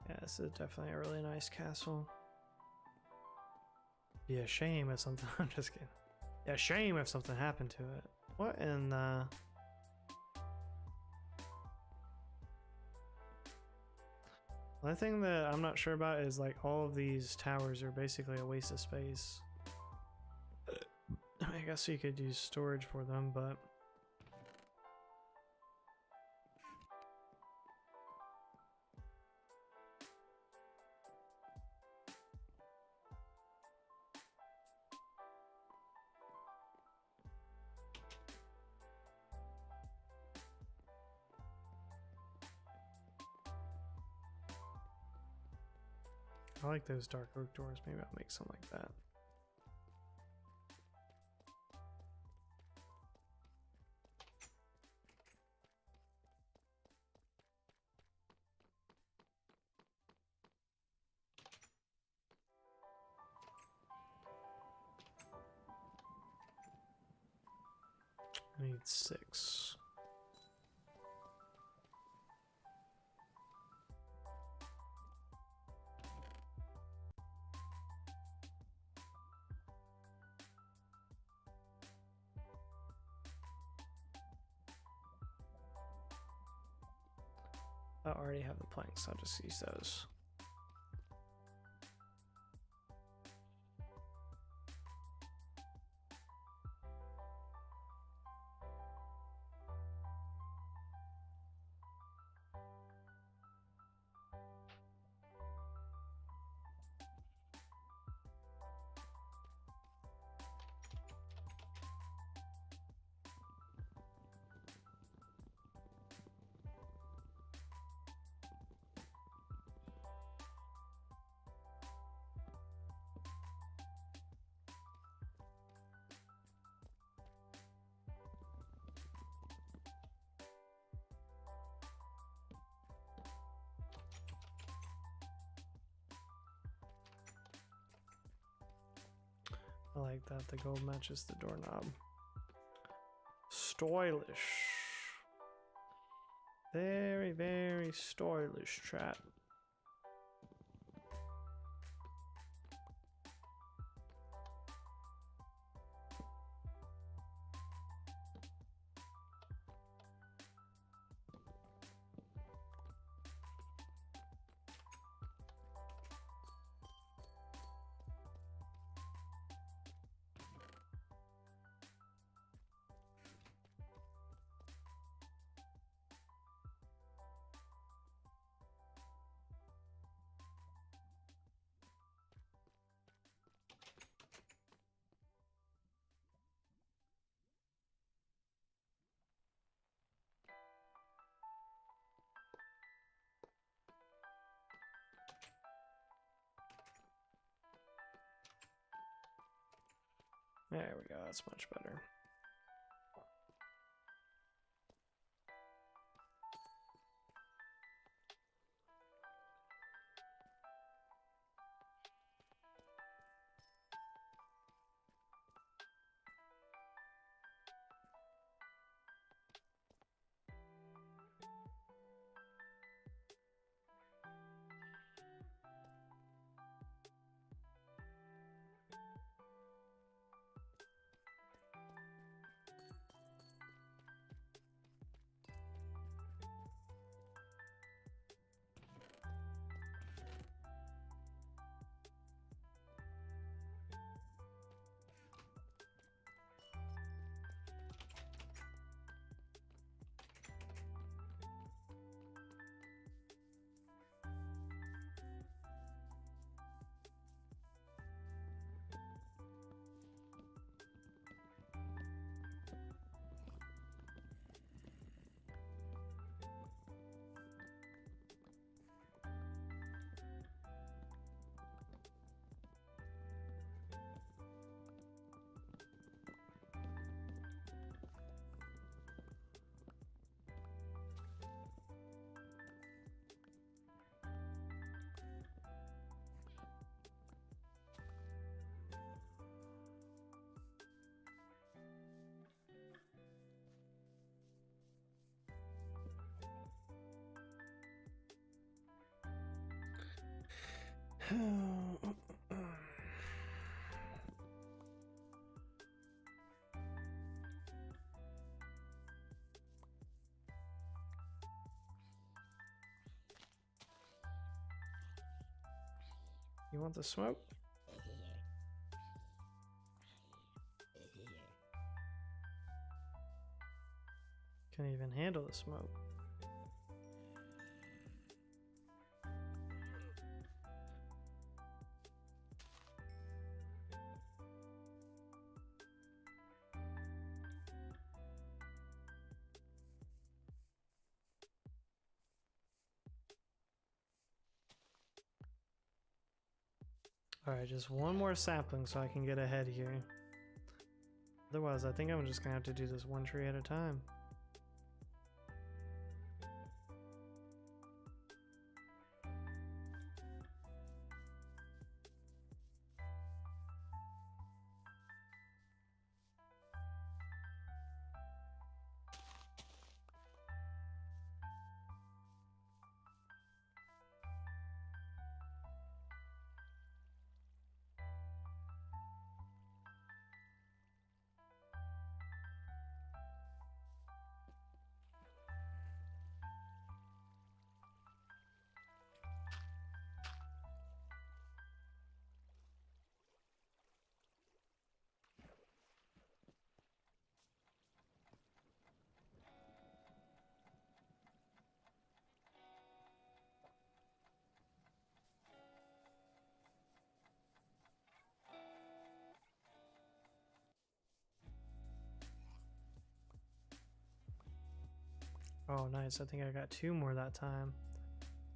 Yeah, this is definitely a really nice castle. Be a shame if something. I'm just kidding. Yeah, shame if something happened to it. What in the? One thing that I'm not sure about is like all of these towers are basically a waste of space. I guess you could use storage for them, but I like those dark oak doors. Maybe I'll make something like that. I need 6. I already have the planks, I'll just use those. I like that the gold matches the doorknob. Stylish. Very, very stylish chat. There we go, that's much better. You want the smoke? Can't even handle the smoke. Alright, just one more sapling so I can get ahead here. Otherwise, I think I'm just gonna have to do this one tree at a time. Oh, nice. I think I got 2 more that time.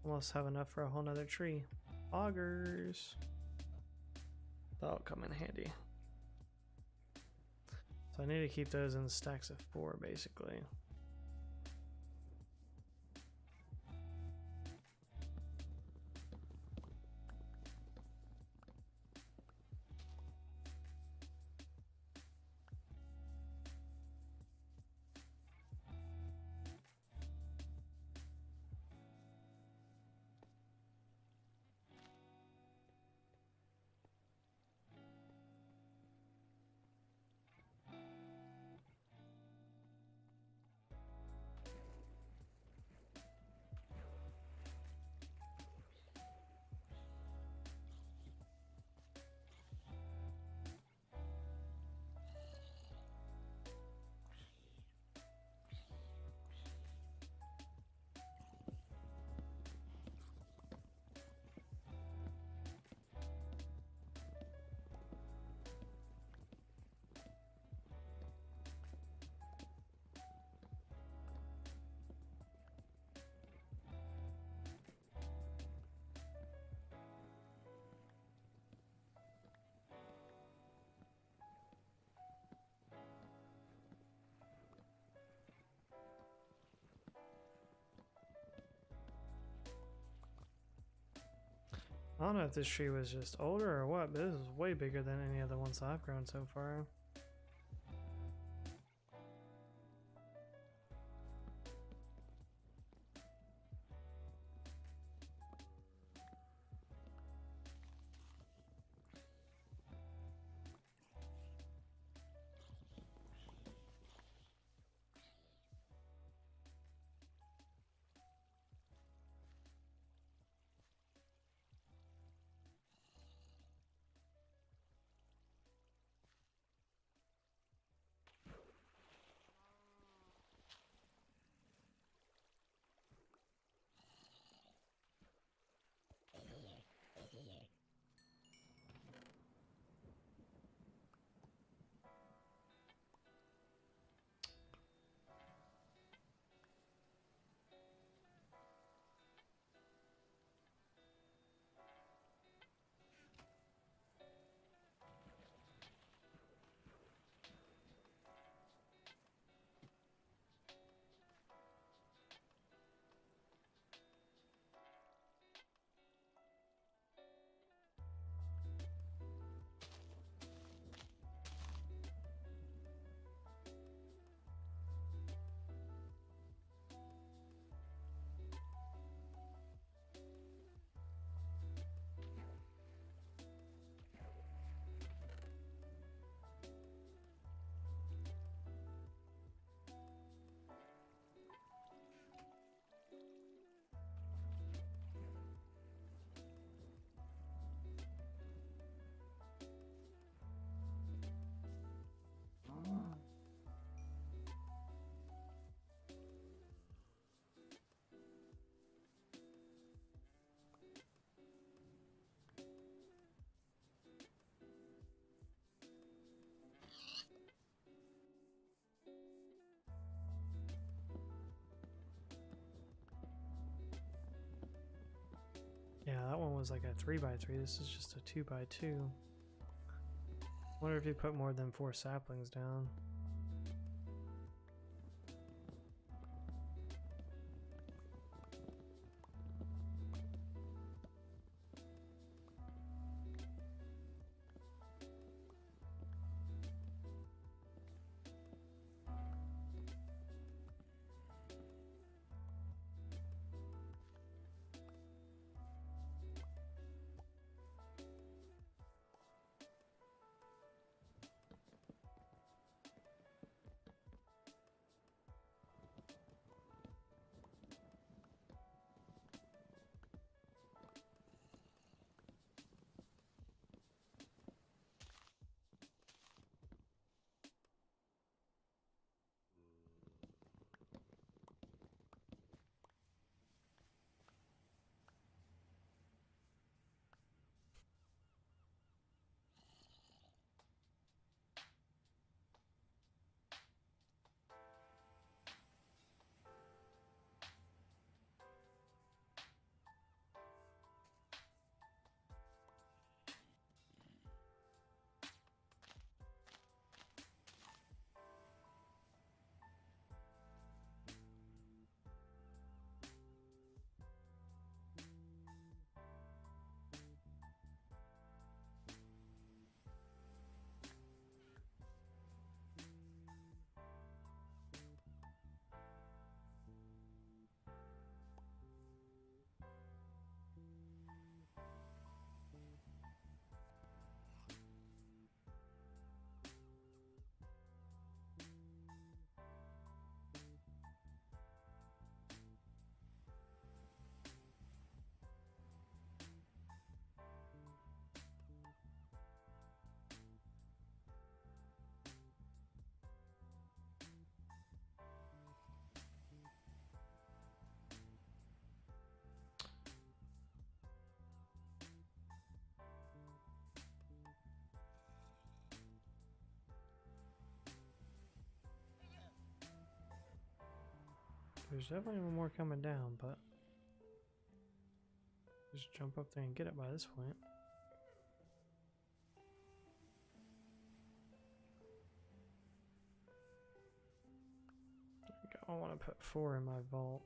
Almost have enough for a whole nother tree. Augers. That'll come in handy. So I need to keep those in stacks of 4, basically. I don't know if this tree was just older or what, but this is way bigger than any other ones I've grown so far. was like a 3x3. This is just a 2x2. Wonder if you put more than 4 saplings down. There's definitely one more coming down, but just jump up there and get it by this point. There we go. I want to put 4 in my vault.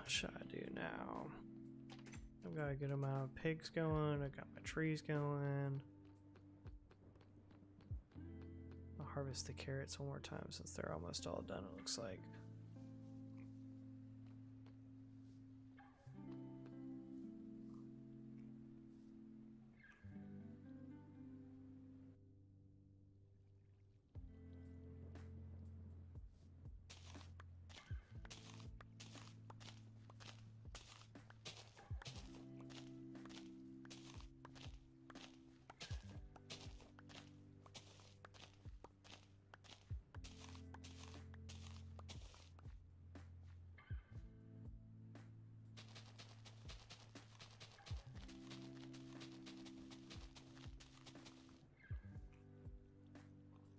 should I do now? I've got a good amount of pigs going. I got my trees going. I'll harvest the carrots one more time since they're almost all done, it looks like.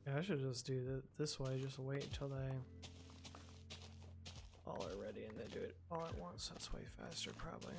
Yeah, I should just do it this way, just wait until they all are ready and then do it all at once. That's way faster, probably.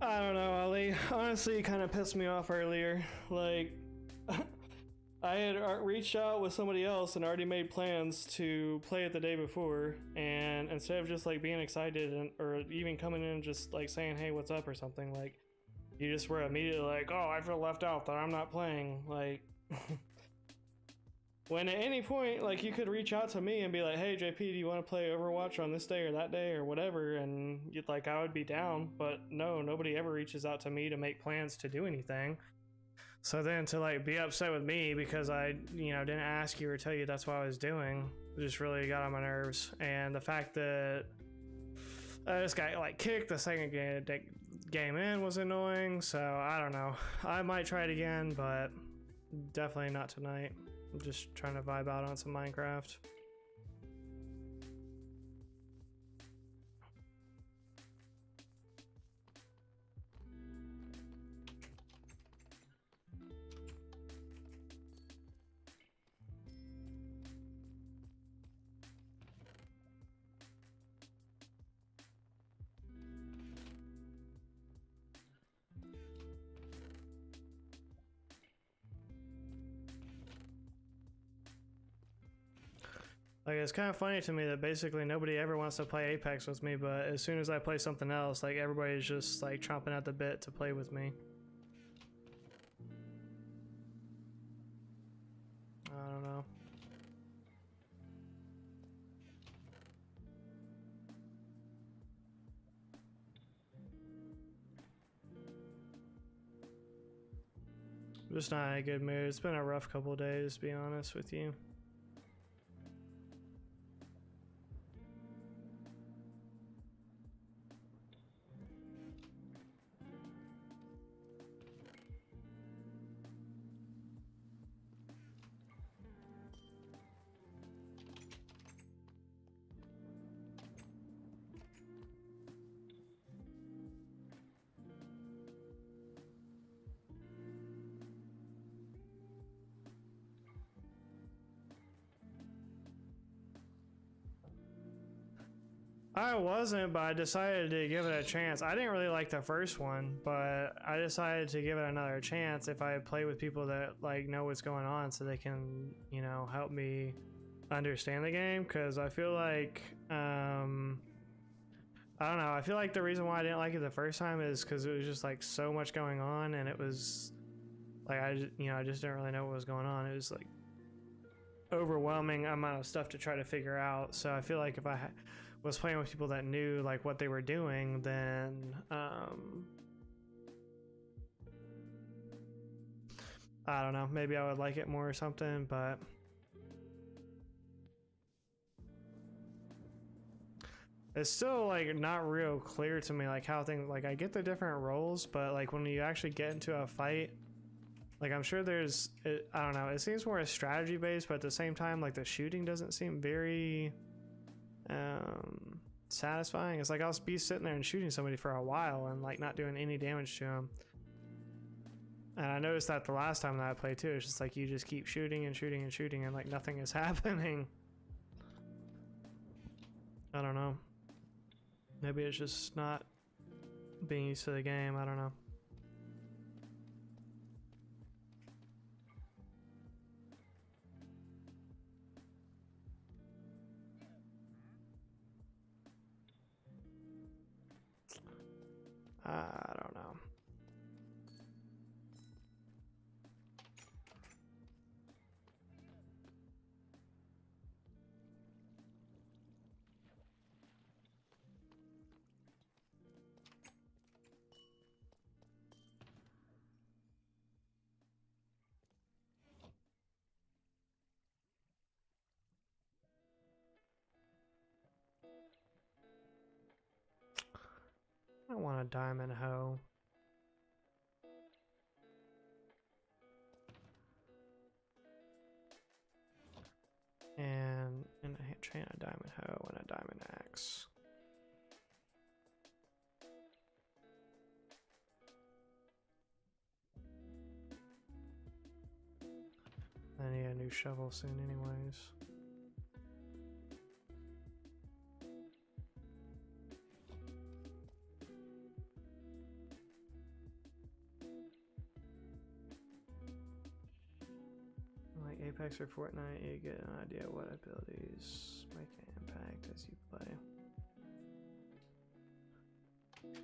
I don't know, Ali. Honestly, it kind of pissed me off earlier. Like, I had reached out with somebody else and already made plans to play it the day before, and instead of just like being excited and or even coming in and just like saying, "Hey, what's up?" or something, like you just were immediately like, "Oh, I feel left out that I'm not playing." Like, when at any point, like, you could reach out to me and be like, "Hey, JP, do you want to play Overwatch on this day or that day or whatever?" And you'd like, I would be down. But no, nobody ever reaches out to me to make plans to do anything. So then to like be upset with me because I, didn't ask you or tell you that's what I was doing, just really got on my nerves. And the fact that I just got like kicked the second game in was annoying. So I don't know. I might try it again, but definitely not tonight. I'm just trying to vibe out on some Minecraft. Like, it's kind of funny to me that basically nobody ever wants to play Apex with me, but as soon as I play something else, like, everybody's just like chomping at the bit to play with me. I don't know. I'm just not in a good mood. It's been a rough couple days, to be honest with you. I wasn't, but I decided to give it a chance. I didn't really like the first one, but I decided to give it another chance if I play with people that like know what's going on, so they can, you know, help me understand the game. Because I feel like, I don't know. I feel like the reason why I didn't like it the first time is because it was just like so much going on, and it was like I just didn't really know what was going on. It was like overwhelming amount of stuff to try to figure out. So I feel like if I was playing with people that knew like what they were doing, then I don't know, maybe I would like it more or something. But it's still like not real clear to me like how things, like I get the different roles, but like when you actually get into a fight, like I'm sure there's I don't know, it seems more strategy based, but at the same time like the shooting doesn't seem very satisfying. It's like I'll be sitting there and shooting somebody for a while and like not doing any damage to them. And I noticed that the last time that I played too, it's just like you just keep shooting and shooting and shooting and like nothing is happening. I don't know. Maybe it's just not being used to the game. I don't know. I don't know. I want a diamond hoe. And a chain, a diamond hoe, and a diamond axe. I need a new shovel soon anyways. Like Apex or Fortnite, you get an idea what abilities make an impact as you play.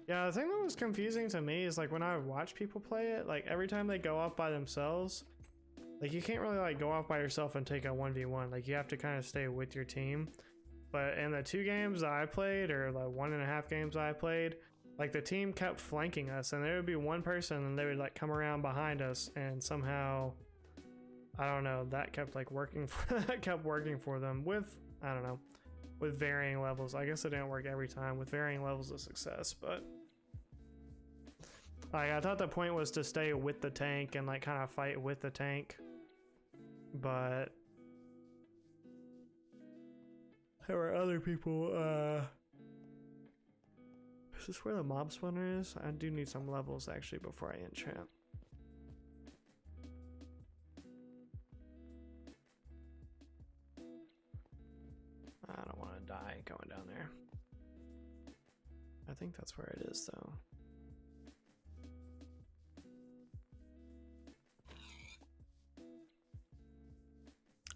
Yeah, the thing that was confusing to me is like when I watch people play it, like every time they go off by themselves, like you can't really like go off by yourself and take a 1v1. Like you have to kind of stay with your team. But in the 2 games that I played, or like 1.5 games I played, like the team kept flanking us, and there would be one person and they would like come around behind us, and somehow, I don't know, that kept like working for that kept working for them with, I don't know, with varying levels. I guess it didn't work every time, with varying levels of success, but like I thought the point was to stay with the tank and like kind of fight with the tank. But there were other people, is this where the mob spawner is? I do need some levels actually before I enchant. I don't want to die going down there. I think that's where it is though.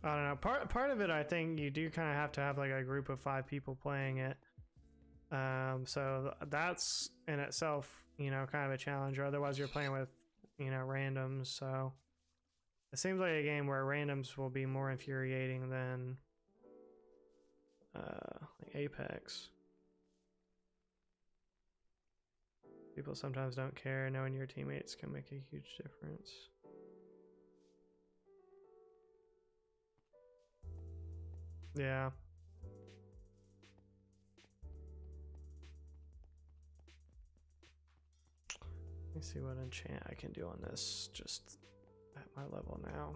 I don't know. Part of it, I think you do kind of have to have like a group of 5 people playing it. So that's in itself, you know, kind of a challenge. Or otherwise, you're playing with, you know, randoms. So it seems like a game where randoms will be more infuriating than like Apex. People sometimes don't care. Knowing your teammates can make a huge difference. Yeah. Let me see what enchant I can do on this just at my level now.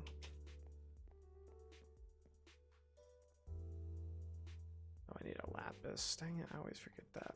Oh, I need a lapis. Dang it, I always forget that.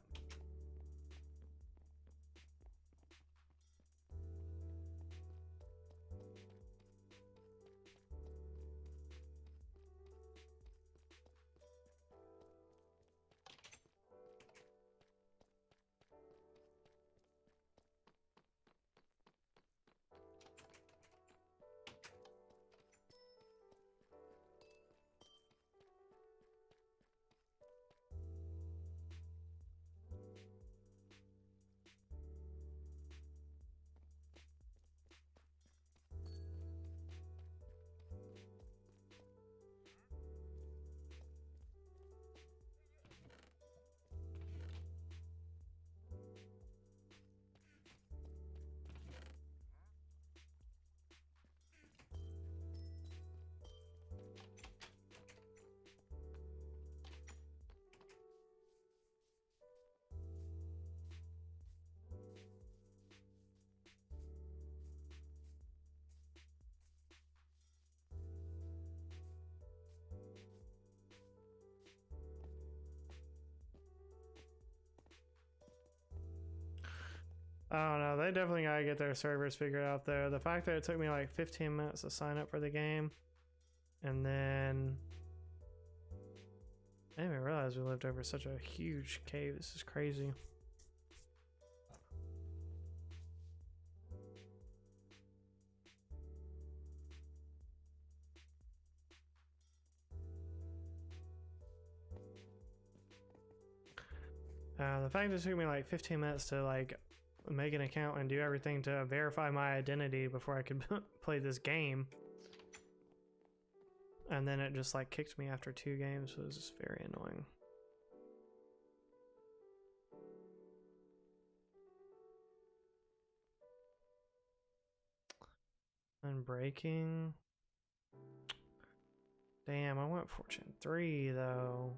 I don't know. They definitely gotta get their servers figured out though. The fact that it took me like 15 minutes to sign up for the game, and then I didn't even realize we lived over such a huge cave. This is crazy. The fact that it took me like 15 minutes to like make an account and do everything to verify my identity before I could play this game. And then it just like kicked me after 2 games. So it was just very annoying. Unbreaking. Damn, I want Fortune 3 though.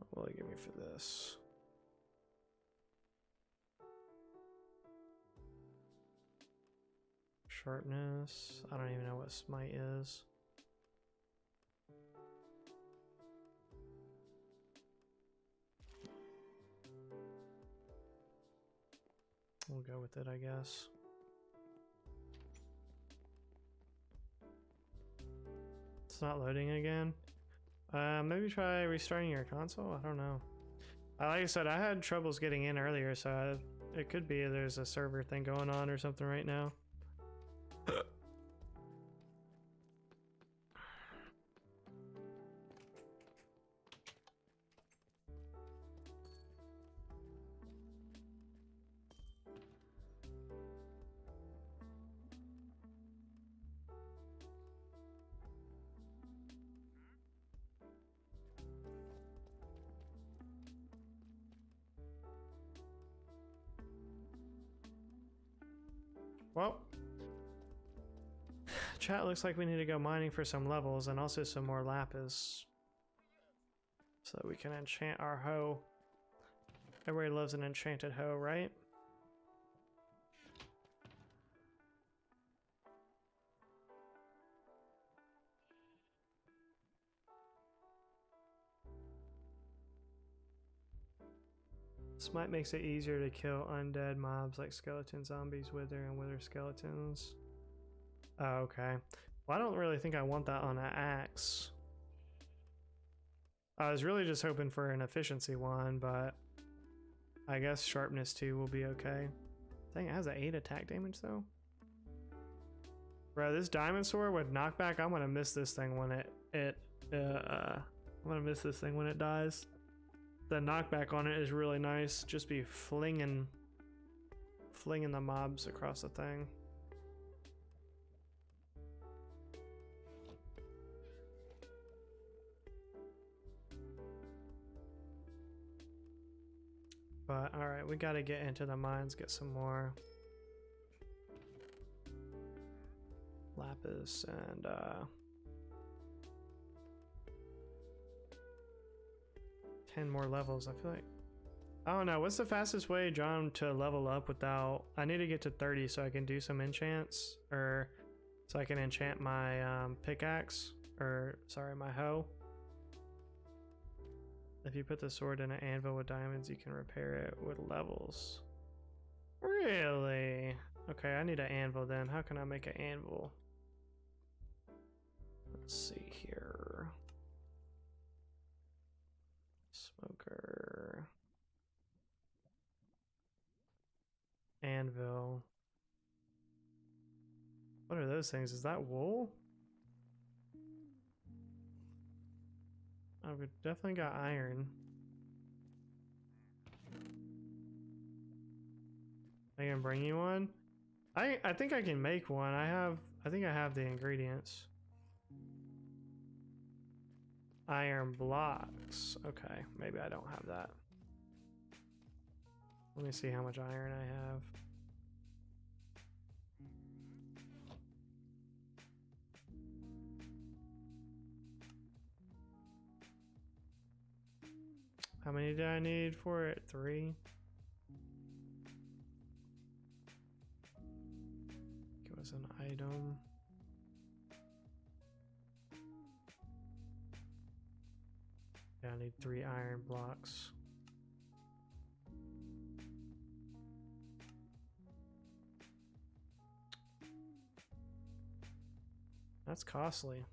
What will it give me for this? Sharpness. I don't even know what smite is. We'll go with it, I guess. It's not loading again. Maybe try restarting your console? I don't know. Like I said, I had troubles getting in earlier, so it could be there's a server thing going on or something right now. Well, chat looks like we need to go mining for some levels and also some more lapis so that we can enchant our hoe. Everybody loves an enchanted hoe, right? Smite makes it easier to kill undead mobs like skeleton zombies, wither, and wither skeletons. Oh, okay. Well, I don't really think I want that on an axe. I was really just hoping for an efficiency one, but I guess sharpness 2 will be okay. Dang, it has an 8 attack damage though. Bro, this diamond sword with knockback, I'm gonna miss this thing when I'm gonna miss this thing when it dies. The knockback on it is really nice. Just be flinging the mobs across the thing. But all right, we got to get into the mines, get some more lapis and 10 more levels. I feel like, I don't know, what's the fastest way, John, to level up without, I need to get to 30 so I can do some enchants, or so I can enchant my pickaxe, or sorry, my hoe. If you put the sword in an anvil with diamonds, you can repair it with levels. Really? Okay, I need an anvil then. How can I make an anvil? Let's see here. Smoker. Anvil. What are those things? Is that wool? I've definitely got iron. I can bring you one. I think I can make one. I think I have the ingredients. Iron blocks. Okay, maybe I don't have that. Let me see how much iron I have. How many did I need for it? 3. Give us an item. Yeah, I need 3 iron blocks. That's costly.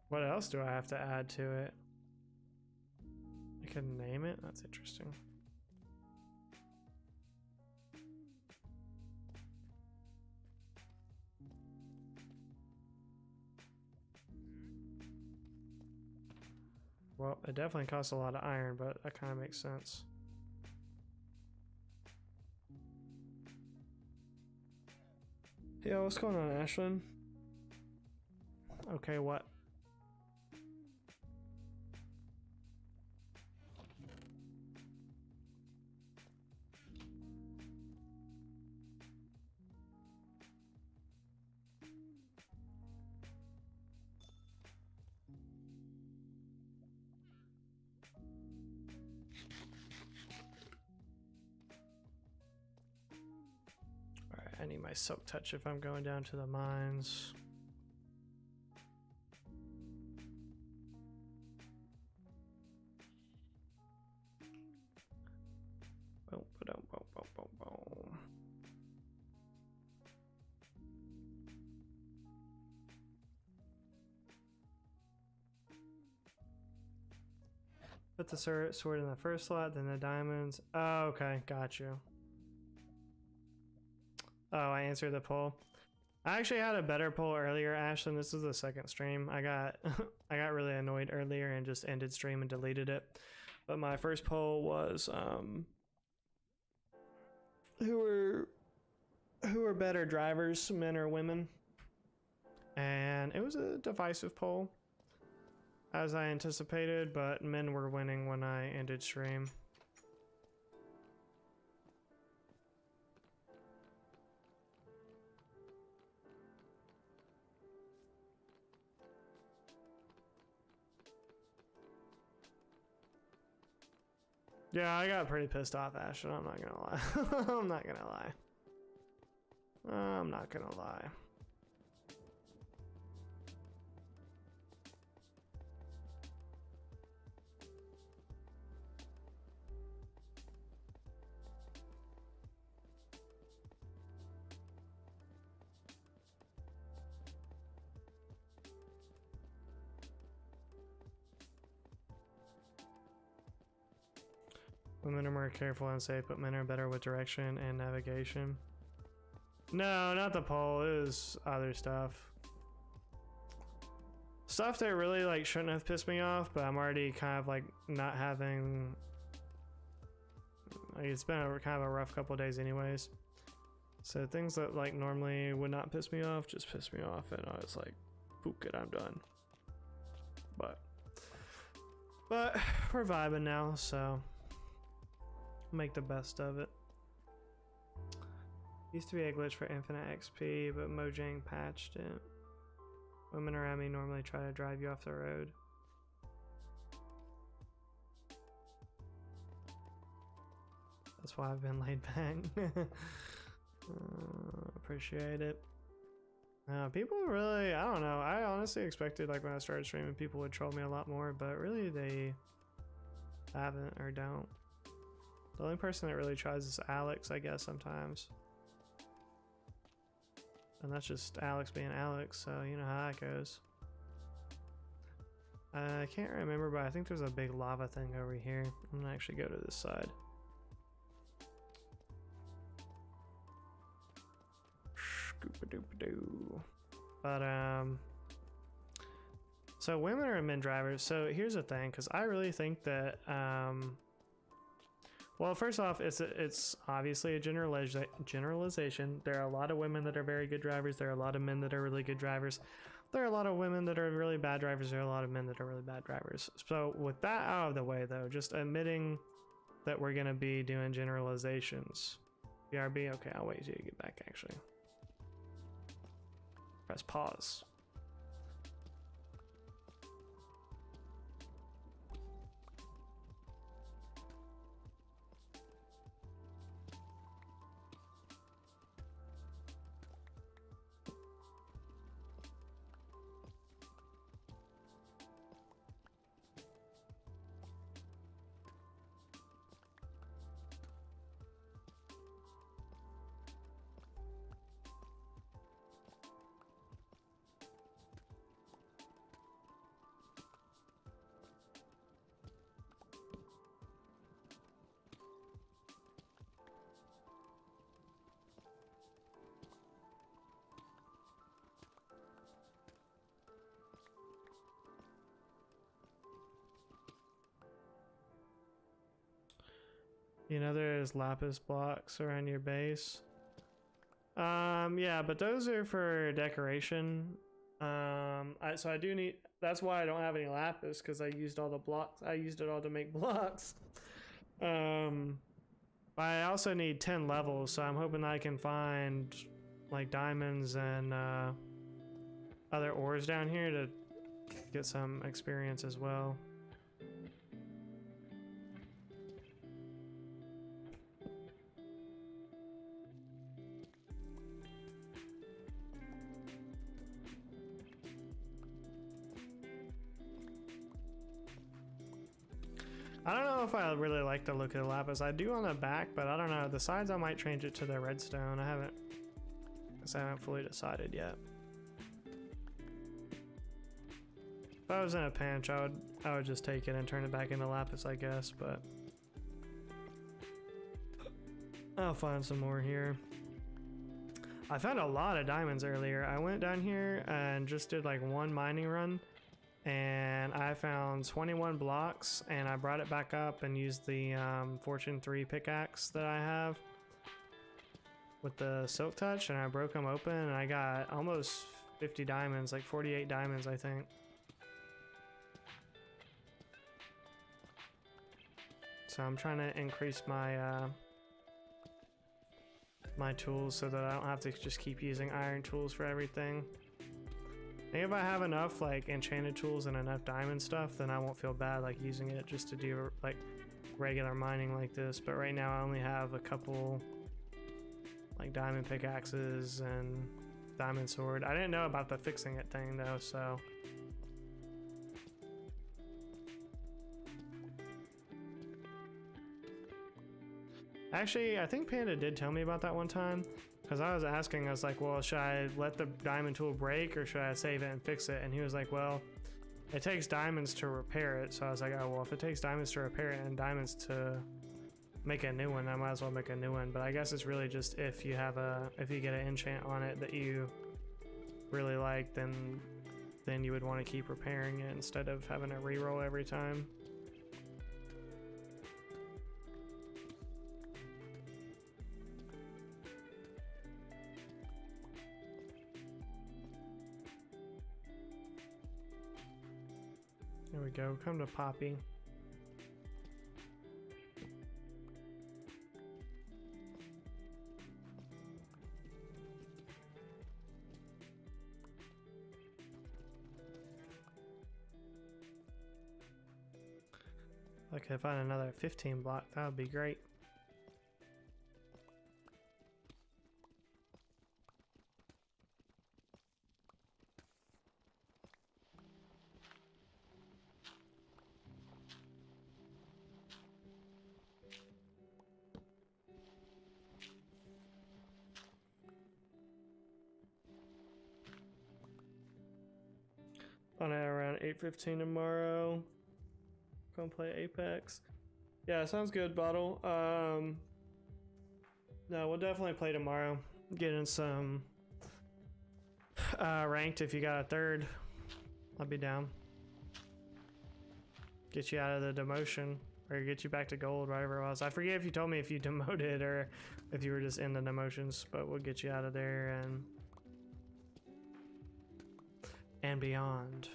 What else do I have to add to it? I can name it? That's interesting. Well, it definitely costs a lot of iron, but that kind of makes sense. Yo, what's going on, Ashlyn? Okay, what? Alright, I need my soak touch if I'm going down to the mines. Boom, boom, boom, boom, boom, boom. Put the sword in the first slot, then the diamonds. Oh, okay, got you. Oh, I answered the poll. I actually had a better poll earlier, Ashlyn. This is the second stream. I got I got really annoyed earlier and just ended stream and deleted it. But my first poll was who are better drivers, men or women? And it was a divisive poll, as I anticipated, but men were winning when I ended stream. Yeah, I got pretty pissed off, Ashton. I'm not gonna lie. I'm not gonna lie. I'm not gonna lie. Women are more careful and safe, but men are better with direction and navigation. No, not the poll. It was other stuff. Stuff that really like shouldn't have pissed me off, but I'm already kind of like not having. Like, it's been kind of a rough couple of days, anyways. So things that like normally would not piss me off just piss me off, and I was like, "Fuck it, I'm done." But we're vibing now, so. Make the best of it. Used to be a glitch for infinite XP, but Mojang patched it. Women around me normally try to drive you off the road. That's why I've been laid back. Appreciate it. People really, I don't know. I honestly expected like when I started streaming, people would troll me a lot more, but really they haven't or don't. The only person that really tries is Alex, I guess, sometimes. And that's just Alex being Alex, so you know how that goes. I can't remember, but I think there's a big lava thing over here. I'm gonna actually go to this side. Scoop-a-doop-a-doo. But, so women are men drivers. So here's the thing, because I really think that, well, first off, it's obviously a generalization. There are a lot of women that are very good drivers. There are a lot of men that are really good drivers. There are a lot of women that are really bad drivers. There are a lot of men that are really bad drivers. So with that out of the way, though, just admitting that we're going to be doing generalizations. BRB? Okay, I'll wait till you get back, actually. Press pause. You know there's lapis blocks around your base. Yeah, but those are for decoration. So I do need. That's why I don't have any lapis, because I used all the blocks. I used it all to make blocks. But I also need 10 levels, so I'm hoping I can find like diamonds and other ores down here to get some experience as well. I don't know if I really like the look of the lapis. I do on the back, but I don't know. The sides I might change it to the redstone. I haven't fully decided yet. If I was in a pinch, I would just take it and turn it back into lapis, I guess, but I'll find some more here. I found a lot of diamonds earlier. I went down here and just did like one mining run, and I found 21 blocks, and I brought it back up and used the Fortune 3 pickaxe that I have with the silk touch, and I broke them open, and I got almost 50 diamonds, like 48 diamonds, I think. So I'm trying to increase my my tools so that I don't have to just keep using iron tools for everything. I think if I have enough like enchanted tools and enough diamond stuff, then I won't feel bad like using it just to do like regular mining like this. But right now I only have a couple like diamond pickaxes and diamond sword. I didn't know about the fixing it thing though, so actually, I think Panda did tell me about that one time, because I was asking, I was like, well, should I let the diamond tool break or should I save it and fix it? And he was like, well, it takes diamonds to repair it. So I was like, oh, well, if it takes diamonds to repair it and diamonds to make a new one, I might as well make a new one. But I guess it's really just if you have if you get an enchant on it that you really like, then you would want to keep repairing it instead of having to reroll every time. There we go, come to Poppy. If I could find another 15 block, that would be great. On at around 8:15 tomorrow. Gonna play Apex. Yeah, sounds good, Bottle. No, we'll definitely play tomorrow. Get in some ranked if you got a third. I'll be down. Get you out of the demotion, or get you back to gold, whatever it was. I forget if you told me if you demoted or if you were just in the demotions, but we'll get you out of there and beyond.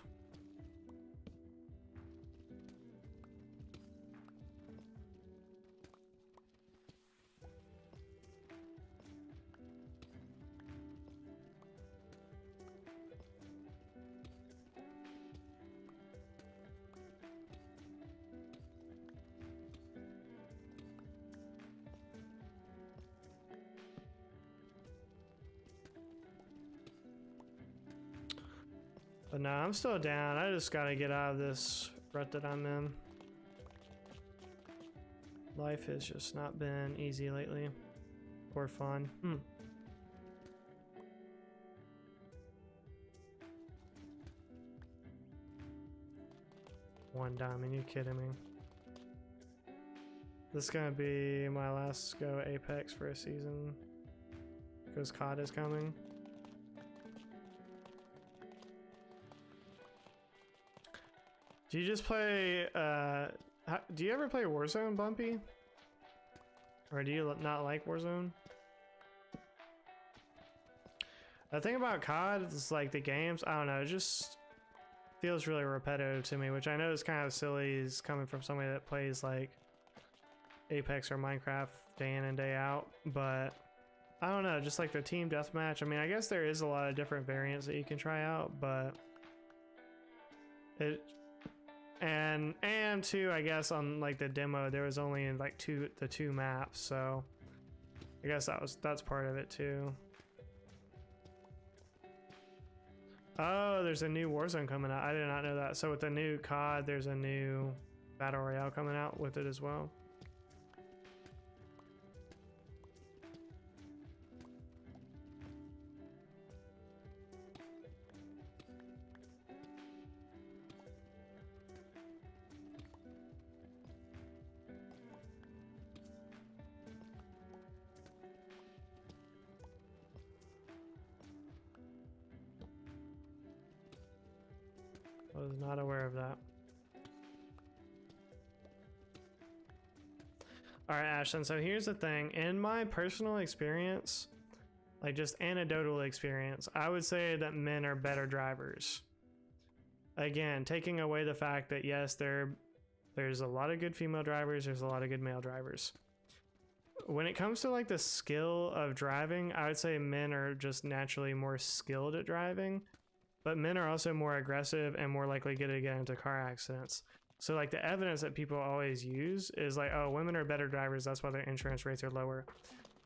But no, I'm still down. I just gotta get out of this rut that I'm in. Life has just not been easy lately. Or fun. One diamond, you kidding me? This is gonna be my last go at Apex for a season. Because COD is coming. Do you just play, do you ever play Warzone, Bumpy? Or do you not like Warzone? The thing about COD is like the games, I don't know, it just feels really repetitive to me, which I know is kind of silly is coming from somebody that plays like Apex or Minecraft day in and day out, but I don't know, just like the team deathmatch. I mean, I guess there is a lot of different variants that you can try out, but it and too, I guess on like the demo there was only in like the two maps, so I guess that's part of it too. Oh, there's a new Warzone coming out. I did not know that. So with the new COD, there's a new Battle Royale coming out with it as well. I was not aware of that. Alright, Ashton, so here's the thing. In my personal experience, like just anecdotal experience, I would say that men are better drivers. Again, taking away the fact that yes, there's a lot of good female drivers, there's a lot of good male drivers. When it comes to like the skill of driving, I would say men are just naturally more skilled at driving. But men are also more aggressive and more likely to get into car accidents. So like the evidence that people always use is like, oh, women are better drivers, that's why their insurance rates are lower.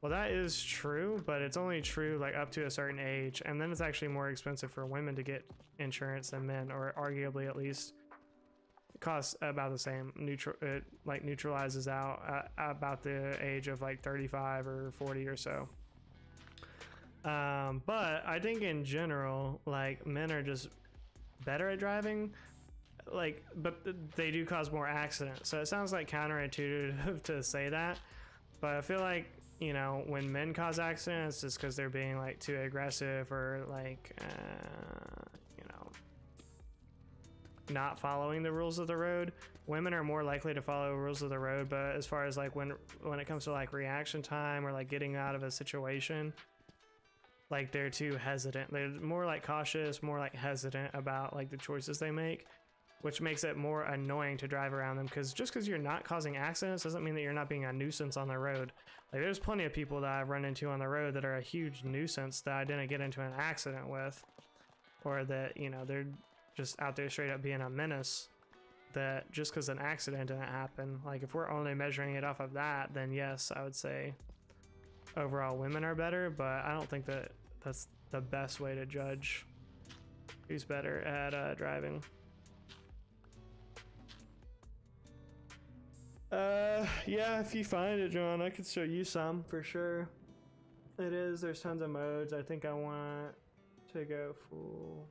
Well, that is true, but it's only true like up to a certain age. And then it's actually more expensive for women to get insurance than men, or arguably at least it costs about the same. It like neutralizes out about the age of like 35 or 40 or so. But I think in general, like men are just better at driving, like, but they do cause more accidents. So it sounds like counterintuitive to say that, but I feel like, you know, when men cause accidents, it's because they're being like too aggressive or like, you know, not following the rules of the road. Women are more likely to follow rules of the road, but as far as like when it comes to like reaction time or like getting out of a situation, like they're too hesitant. They're more like cautious, more like hesitant about like the choices they make, which makes it more annoying to drive around them. Because just because you're not causing accidents doesn't mean that you're not being a nuisance on the road. Like there's plenty of people that I've run into on the road that are a huge nuisance that I didn't get into an accident with, or that, you know, they're just out there straight up being a menace, that just because an accident didn't happen. Like if we're only measuring it off of that, then yes, I would say overall women are better, but I don't think that that's the best way to judge who's better at driving. Yeah, if you find it, John, I could show you some for sure. It is, there's tons of modes. I think I want to go full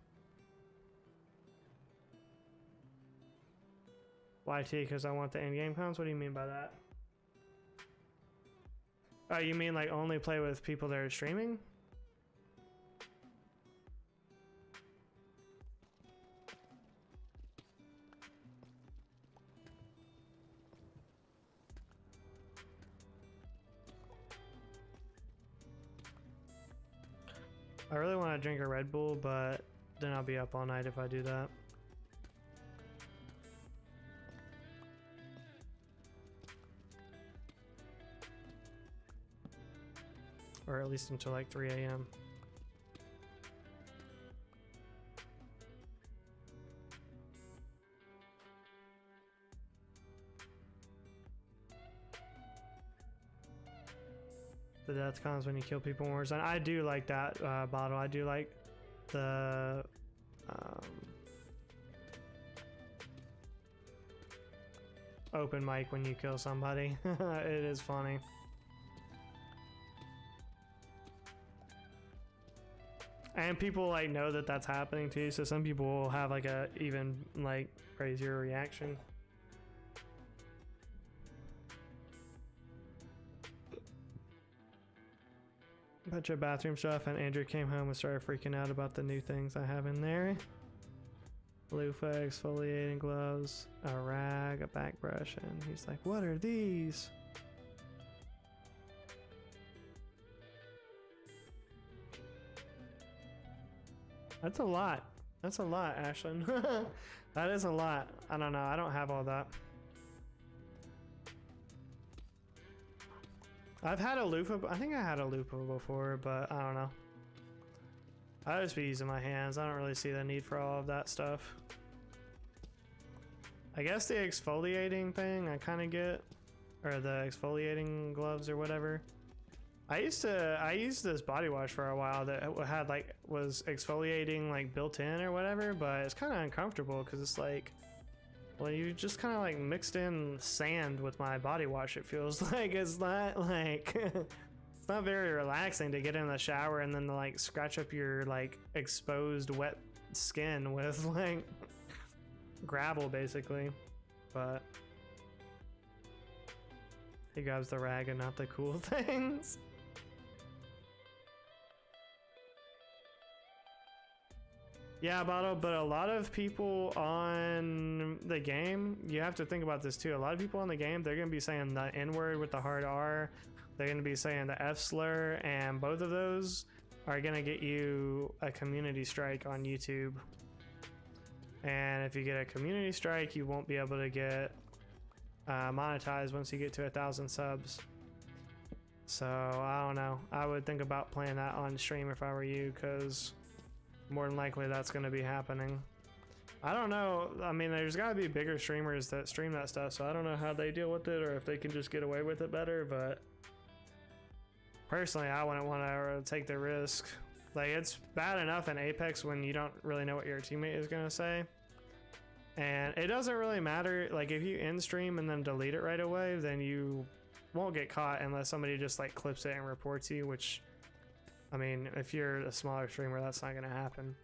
YT because I want the in-game counts. What do you mean by that? Oh, you mean like only play with people that are streaming? I really want to drink a Red Bull, but then I'll be up all night if I do that. Or at least until like 3 a.m. The death cons when you kill people in Warzone. I do like that bottle. I do like the Open mic when you kill somebody. It is funny. And people like know that that's happening too, so some people will have like a even like crazier reaction. Bunch of bathroom stuff, and Andrew came home and started freaking out about the new things I have in there. Loofah, exfoliating gloves, a rag, a back brush, and he's like, what are these? That's a lot. That's a lot, Ashlyn. That is a lot. I don't know. I don't have all that. I've had a loofah. I think I had a loofah before, but I don't know. I just be using my hands. I don't really see the need for all of that stuff. I guess the exfoliating thing I kind of get, or the exfoliating gloves or whatever. I used this body wash for a while that had like was exfoliating like built in or whatever, but it's kind of uncomfortable because it's like, well, you just kind of like mixed in sand with my body wash. It feels like it's not like it's not very relaxing to get in the shower and then to, like scratch up your like exposed wet skin with like gravel basically. But he grabs the rag and not the cool things. Yeah, Bottle, but a lot of people on the game, you have to think about this too. A lot of people on the game, they're going to be saying the N-word with the hard R. They're going to be saying the F slur, and both of those are going to get you a community strike on YouTube. And if you get a community strike, you won't be able to get monetized once you get to 1,000 subs. So I don't know. I would think about playing that on stream if I were you, because more than likely that's going to be happening. I don't know. I mean, there's got to be bigger streamers that stream that stuff, so I don't know how they deal with it or if they can just get away with it better, but personally, I wouldn't want to take the risk. Like, it's bad enough in Apex when you don't really know what your teammate is going to say. And it doesn't really matter. Like, if you end stream and then delete it right away, then you won't get caught unless somebody just like clips it and reports you, which, I mean, if you're a smaller streamer, that's not going to happen.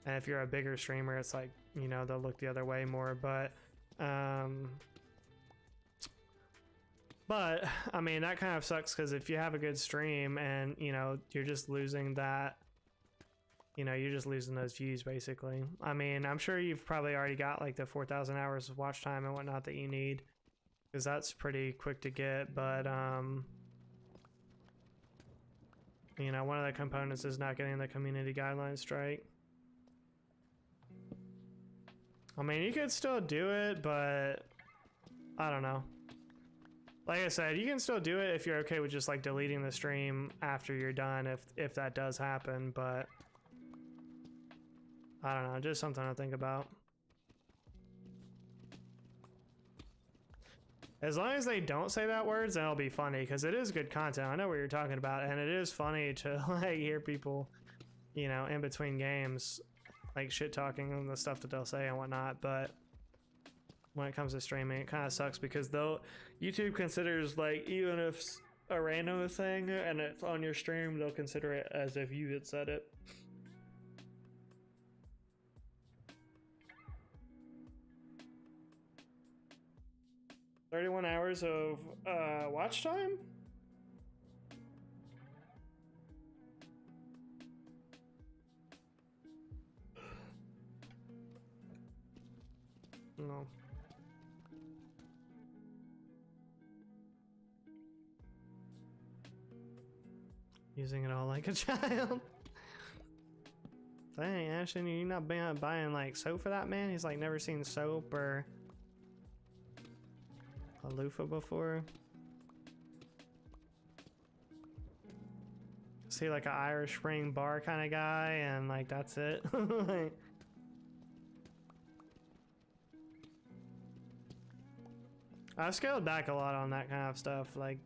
And if you're a bigger streamer, it's like, you know, they'll look the other way more. But I mean, that kind of sucks because if you have a good stream and, you know, you're just losing that, you know, you're just losing those views basically. I mean, I'm sure you've probably already got like the 4,000 hours of watch time and whatnot that you need, because that's pretty quick to get. But you know, one of the components is not getting the community guidelines strike. I mean, you could still do it, but I don't know. Like I said, you can still do it if you're okay with just like deleting the stream after you're done, if that does happen, but I don't know, just something to think about. As long as they don't say that words, then it'll be funny, because it is good content. I know what you're talking about, and it is funny to like hear people, you know, in between games, like shit talking and the stuff that they'll say and whatnot. But when it comes to streaming, it kind of sucks because YouTube considers, like, even if a random thing and it's on your stream, they'll consider it as if you had said it. 31 hours of watch time? No. Using it all like a child. Dang, Ashton, you not buying like soap for that man? He's like never seen soap or a loofah before. Is he like an Irish Spring bar kind of guy and like that's it? Like, I've scaled back a lot on that kind of stuff. Like,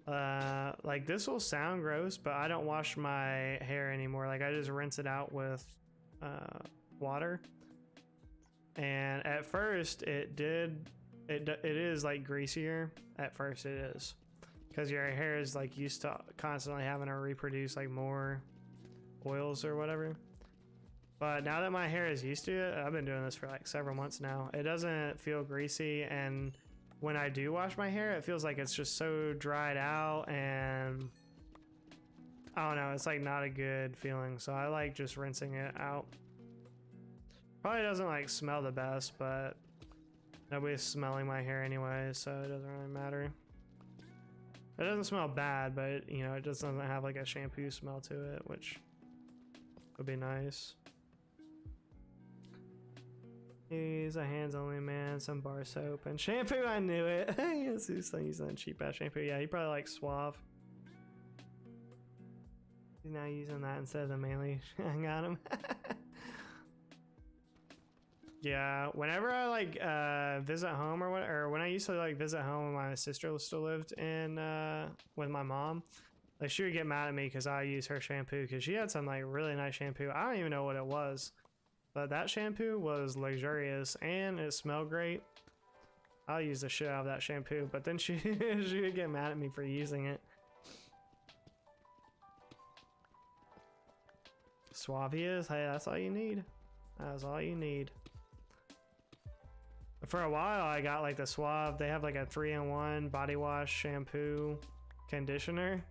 Like this will sound gross, but I don't wash my hair anymore. Like I just rinse it out with water. And at first it is like greasier. At first it is, because your hair is like used to constantly having to reproduce like more oils or whatever. But now that my hair is used to it, I've been doing this for like several months now, it doesn't feel greasy. And when I do wash my hair, it feels like it's just so dried out, and I don't know, it's like not a good feeling. So I like just rinsing it out. Probably doesn't like smell the best, but nobody's smelling my hair anyway, so it doesn't really matter. It doesn't smell bad, but you know, it just doesn't have like a shampoo smell to it, which would be nice. He's a hands only man, some bar soap and shampoo. I knew it. Yes, he's using cheap ass shampoo. Yeah, he probably likes Suave. He's now using that instead of the Manly. I got him. Yeah, whenever I like visit home or what, or when I used to like visit home when my sister still lived in with my mom, like she would get mad at me because I use her shampoo, because she had some like really nice shampoo. I don't even know what it was, but that shampoo was luxurious and it smelled great. I'll use the shit out of that shampoo, but then she she would get mad at me for using it. Suave is, hey, that's all you need. That's all you need. For a while, I got like the Suave. They have like a 3-in-1 body wash, shampoo, conditioner.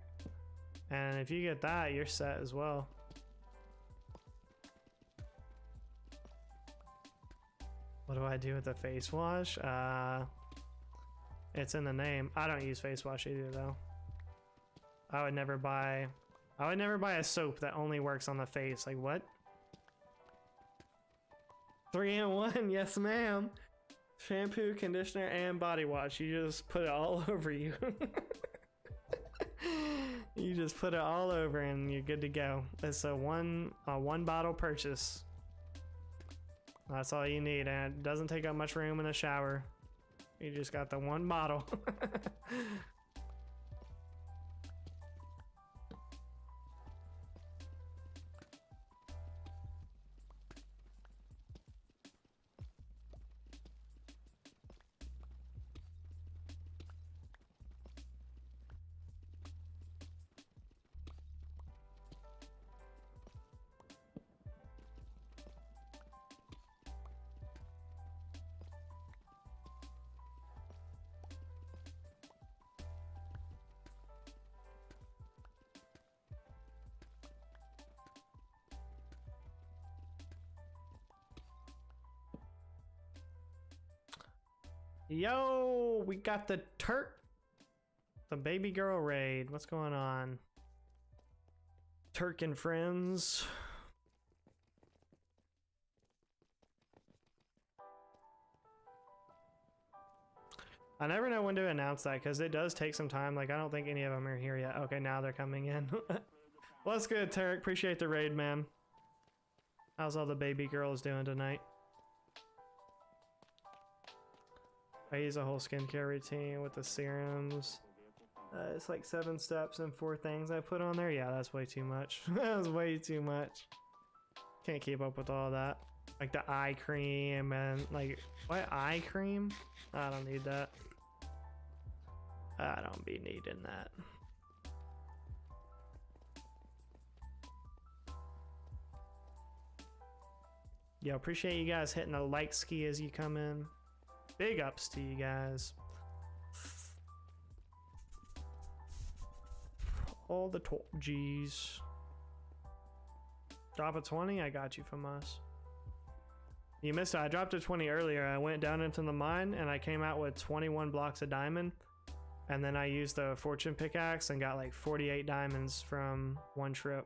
And if you get that, you're set as well. What do I do with the face wash? It's in the name. I don't use face wash either though. I would never buy a soap that only works on the face. Like what? 3-in-1, yes ma'am. Shampoo, conditioner, and body wash. You just put it all over you. You just put it all over and you're good to go. It's a one bottle purchase. That's all you need, and it doesn't take up much room in the shower. You just got the one bottle. Yo, we got the Turk, the baby girl raid. What's going on? Turk and friends. I never know when to announce that because it does take some time. Like, I don't think any of them are here yet. Okay, now they're coming in. What's good, Turk? Appreciate the raid, man. How's all the baby girls doing tonight? I use a whole skincare routine with the serums. It's like 7 steps and 4 things I put on there. Yeah, that's way too much. That was way too much. Can't keep up with all that. Like the eye cream and like, what eye cream? I don't need that. I don't be needing that. Yo, appreciate you guys hitting the like ski as you come in. Big ups to you guys. All the top G's. Drop a 20? I got you from us. You missed it. I dropped a 20 earlier. I went down into the mine and I came out with 21 blocks of diamond. And then I used the fortune pickaxe and got like 48 diamonds from one trip.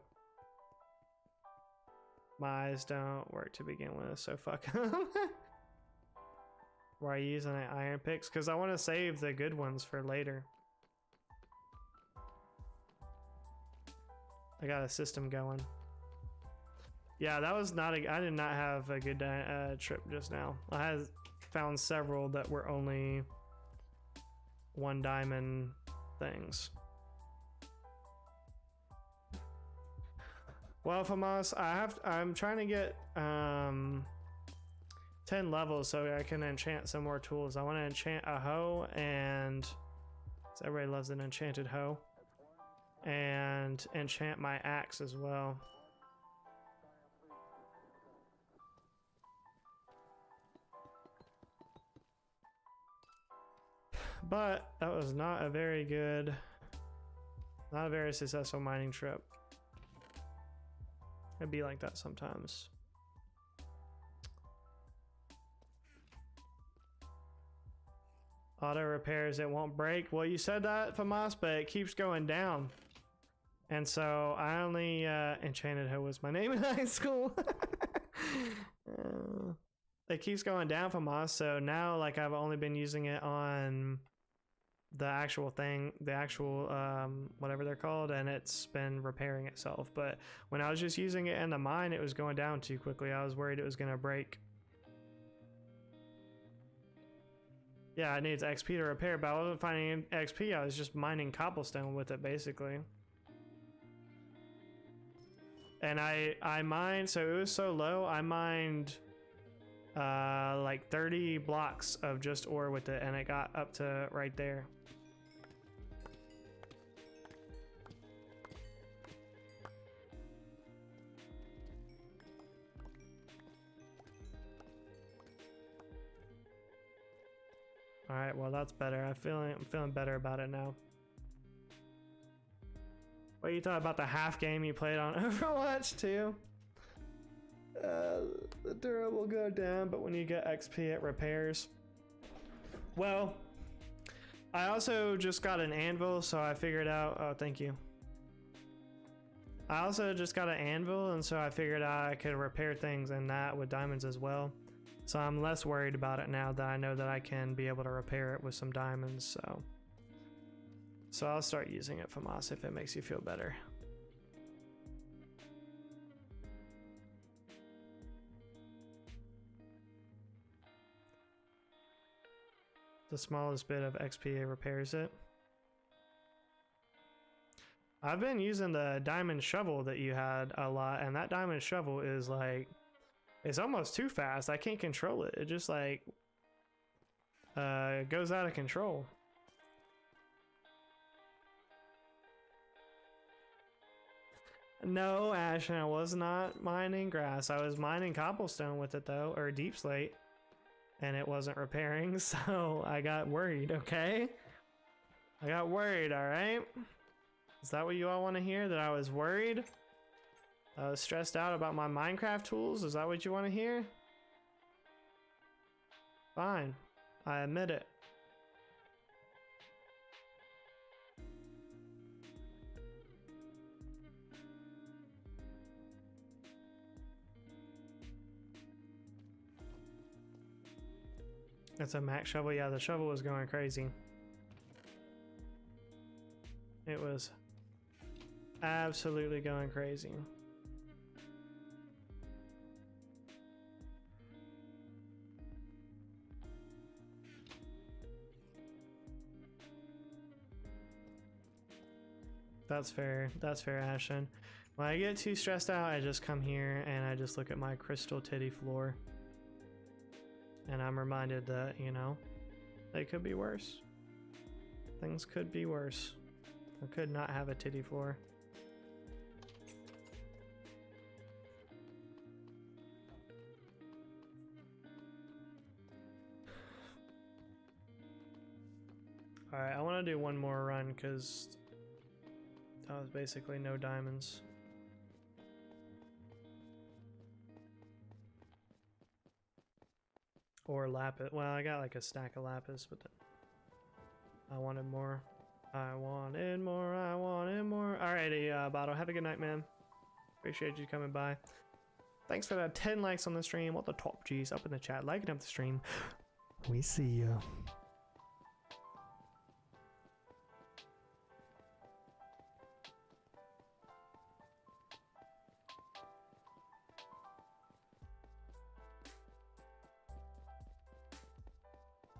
My eyes don't work to begin with, so fuck. Why are you using iron picks? Because I want to save the good ones for later. I got a system going. Yeah, that was not a... I did not have a good trip just now. I had found several that were only 1 diamond things. Well, Famas, I'm trying to get 10 levels so I can enchant some more tools. I want to enchant a hoe, and so everybody loves an enchanted hoe, and enchant my axe as well. But that was not a very successful mining trip. It'd be like that sometimes. Auto repairs, it won't break. Well, you said that, Famas, but it keeps going down. And so I only enchanted hoe was my name in high school. It keeps going down, Famas, so now like I've only been using it on the actual thing, the actual whatever they're called, and it's been repairing itself. But when I was just using it in the mine, it was going down too quickly. I was worried it was gonna break. Yeah, it needs XP to repair, but I wasn't finding XP. I was just mining cobblestone with it basically. And I mined, so it was so low, I mined like 30 blocks of just ore with it, and it got up to right there. All right, well that's better. I'm feeling better about it now. What you thought about the half game you played on Overwatch 2? The dura will go down, but when you get XP, it repairs. Well, I also just got an anvil, so I figured out. Oh, thank you. I also just got an anvil, and so I figured out I could repair things in that with diamonds as well. So I'm less worried about it now that I know that I can be able to repair it with some diamonds. So I'll start using it, Famas, if it makes you feel better. The smallest bit of XP repairs it. I've been using the diamond shovel that you had a lot, and that diamond shovel is like, it's almost too fast. I can't control it. It just like goes out of control. No, Ashton, I was not mining grass. I was mining cobblestone with it though, or deep slate, and it wasn't repairing, so I got worried, okay? I got worried, alright? Is that what you all want to hear? That I was worried? I was stressed out about my Minecraft tools? Is that what you want to hear? Fine. I admit it. That's a max shovel. Yeah, the shovel was going crazy. It was absolutely going crazy. That's fair. That's fair, Ashton. When I get too stressed out, I just come here and I just look at my crystal titty floor. And I'm reminded that, you know, it could be worse. Things could be worse. I could not have a titty floor. Alright, I want to do one more run because that was basically no diamonds. Or lapis. Well, I got like a stack of lapis, but then I wanted more. I wanted more. I wanted more. Alrighty, Bottle. Have a good night, man. Appreciate you coming by. Thanks for the 10 likes on the stream. What the top G's up in the chat. Liking up the stream. We see you.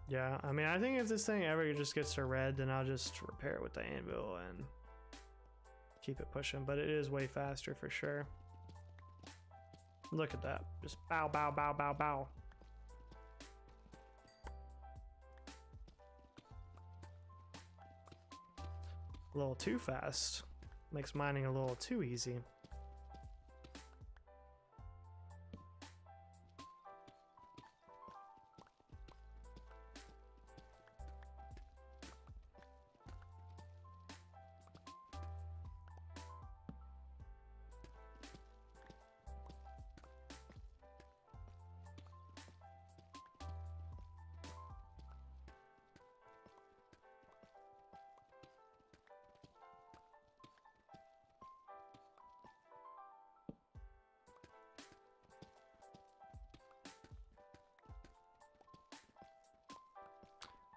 Yeah, I mean, I think if this thing ever just gets to red, then I'll just repair it with the anvil and keep it pushing, but it is way faster for sure. Look at that. Just bow, bow, bow, bow, bow. A little too fast. Makes mining a little too easy.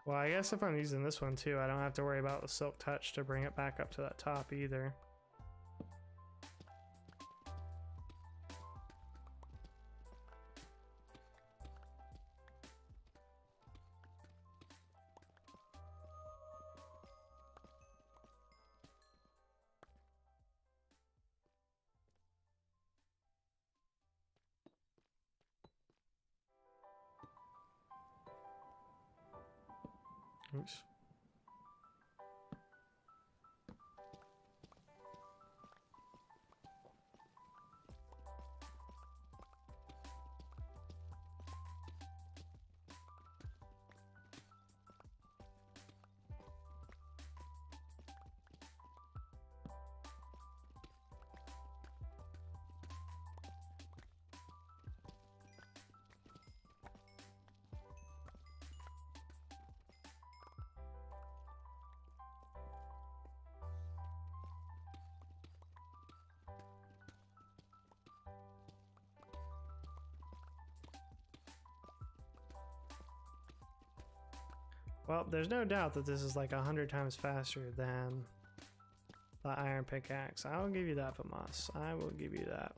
Well, I guess if I'm using this one too, I don't have to worry about the silk touch to bring it back up to that top either. Oops. Well, there's no doubt that this is like 100 times faster than the iron pickaxe. I will give you that, Famas. I will give you that.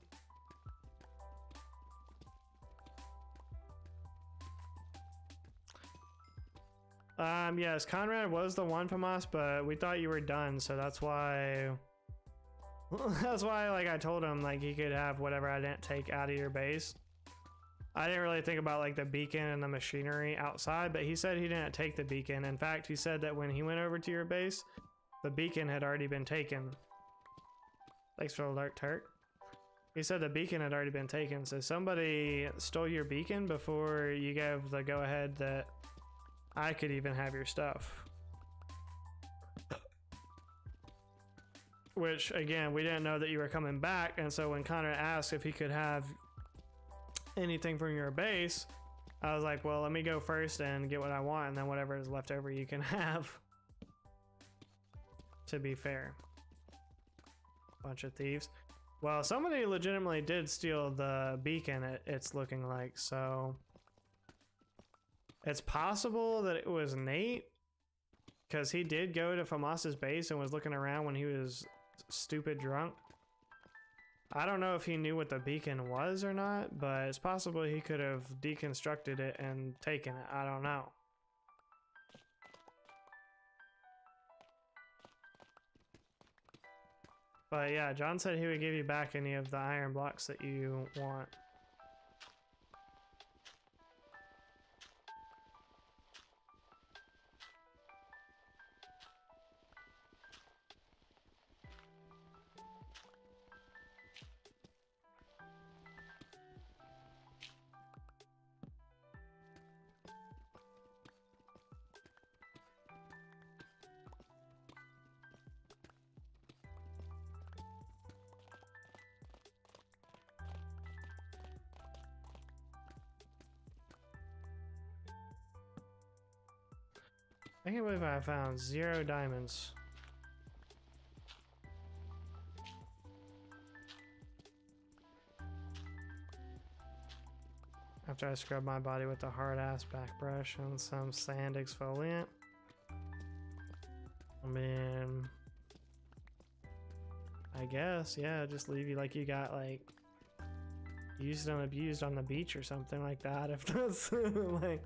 Yes, Conrad was the one, Famas, but we thought you were done, so that's why like I told him like he could have whatever I didn't take out of your base. I didn't really think about like the beacon and the machinery outside, but he said he didn't take the beacon. In fact, he said that when he went over to your base, the beacon had already been taken. Thanks for the alert, Turk. He said the beacon had already been taken, so somebody stole your beacon before you gave the go-ahead that I could even have your stuff. Which, again, we didn't know that you were coming back, and so when Connor asked if he could have anything from your base, I was like, well, let me go first and get what I want, and then whatever is left over you can have. To be fair. Bunch of thieves. Well, somebody legitimately did steal the beacon, it's looking like, so it's possible that it was Nate, because he did go to Famas's base and was looking around when he was stupid drunk. I don't know if he knew what the beacon was or not, but it's possible he could have deconstructed it and taken it. I don't know. But yeah, John said he would give you back any of the iron blocks that you want. I can't believe I found 0 diamonds. After I scrub my body with a hard ass back brush and some sand exfoliant. I mean, I guess, yeah, just leave you like you got like used and abused on the beach or something like that. If that's like,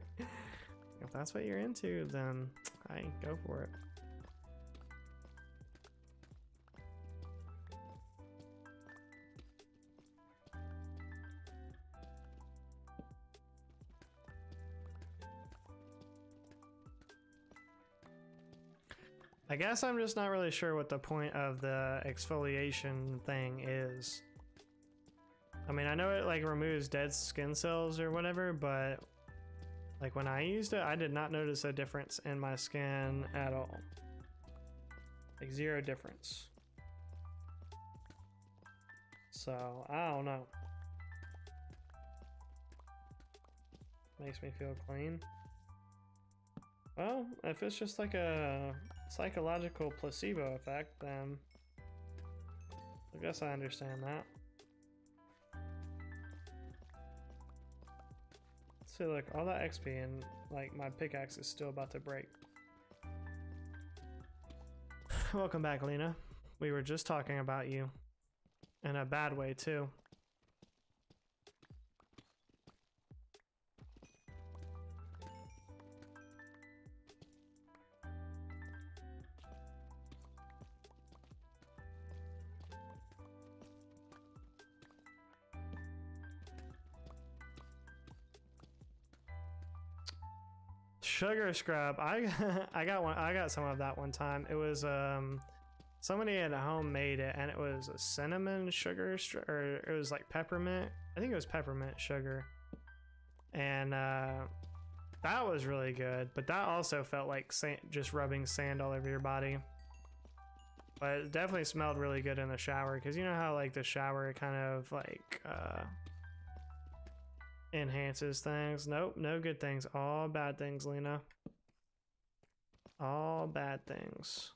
if that's what you're into, then I go for it. I guess I'm just not really sure what the point of the exfoliation thing is. I mean, I know it like removes dead skin cells or whatever, but like when I used it, I did not notice a difference in my skin at all. Like zero difference. So, I don't know. Makes me feel clean. Well, if it's just like a psychological placebo effect, then I guess I understand that. See, look, all that XP and like my pickaxe is still about to break. Welcome back, Lena. We were just talking about you. In a bad way, too. Sugar scrub. I got some of that one time. It was somebody at home made it, and it was a cinnamon sugar or it was like peppermint. I think it was peppermint sugar, and that was really good. But that also felt like just rubbing sand all over your body. But it definitely smelled really good in the shower, because you know how like the shower kind of like enhances things. Nope, no good things. All bad things, Lena. All bad things.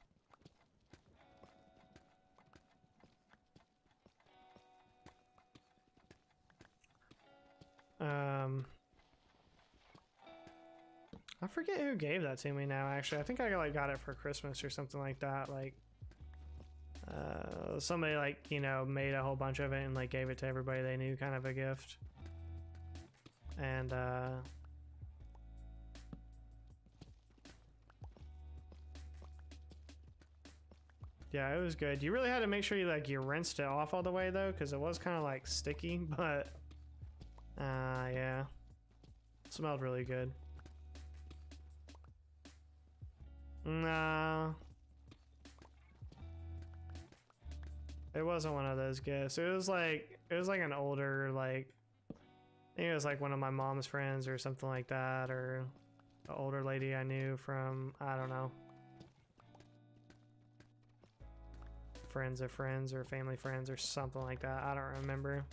I forget who gave that to me now, actually. I think I like got it for Christmas or something like that. Like somebody like, you know, made a whole bunch of it and like gave it to everybody they knew, kind of a gift. And yeah, it was good. You really had to make sure you rinsed it off all the way though, because it was kind of like sticky, but yeah, it smelled really good. No, it wasn't one of those gifts. It was like an older, like, I think it was like one of my mom's friends or something like that, or an older lady I knew from, I don't know, friends of friends or family friends or something like that. I don't remember.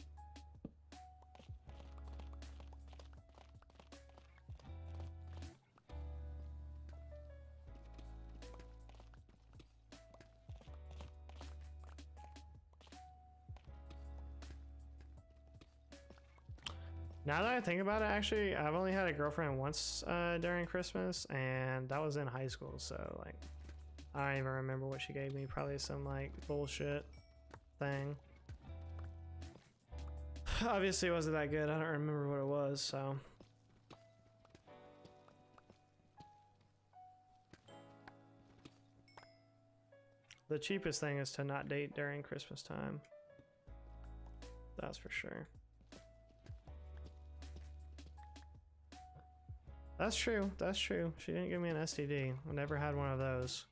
Now that I think about it, actually, I've only had a girlfriend once during Christmas, and that was in high school, so like I don't even remember what she gave me. Probably some like bullshit thing. Obviously it wasn't that good. I don't remember what it was, so. The cheapest thing is to not date during Christmas time. That's for sure. That's true. That's true. She didn't give me an STD. I never had one of those.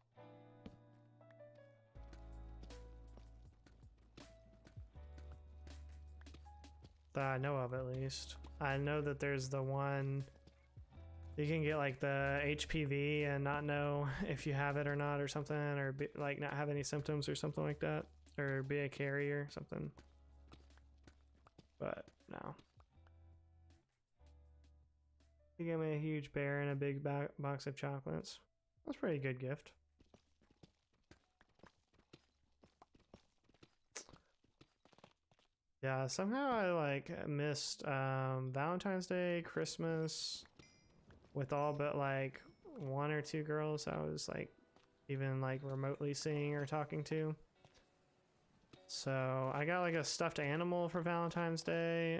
That I know of, at least. I know that there's the one you can get like the HPV and not know if you have it or not, or something, or be, like not have any symptoms or something like that, or be a carrier or something. But no. He gave me a huge bear and a big box of chocolates. That's a pretty good gift. Yeah, somehow I like missed Valentine's Day, Christmas with all but like one or two girls I was like even like remotely seeing or talking to. So I got like a stuffed animal for Valentine's Day.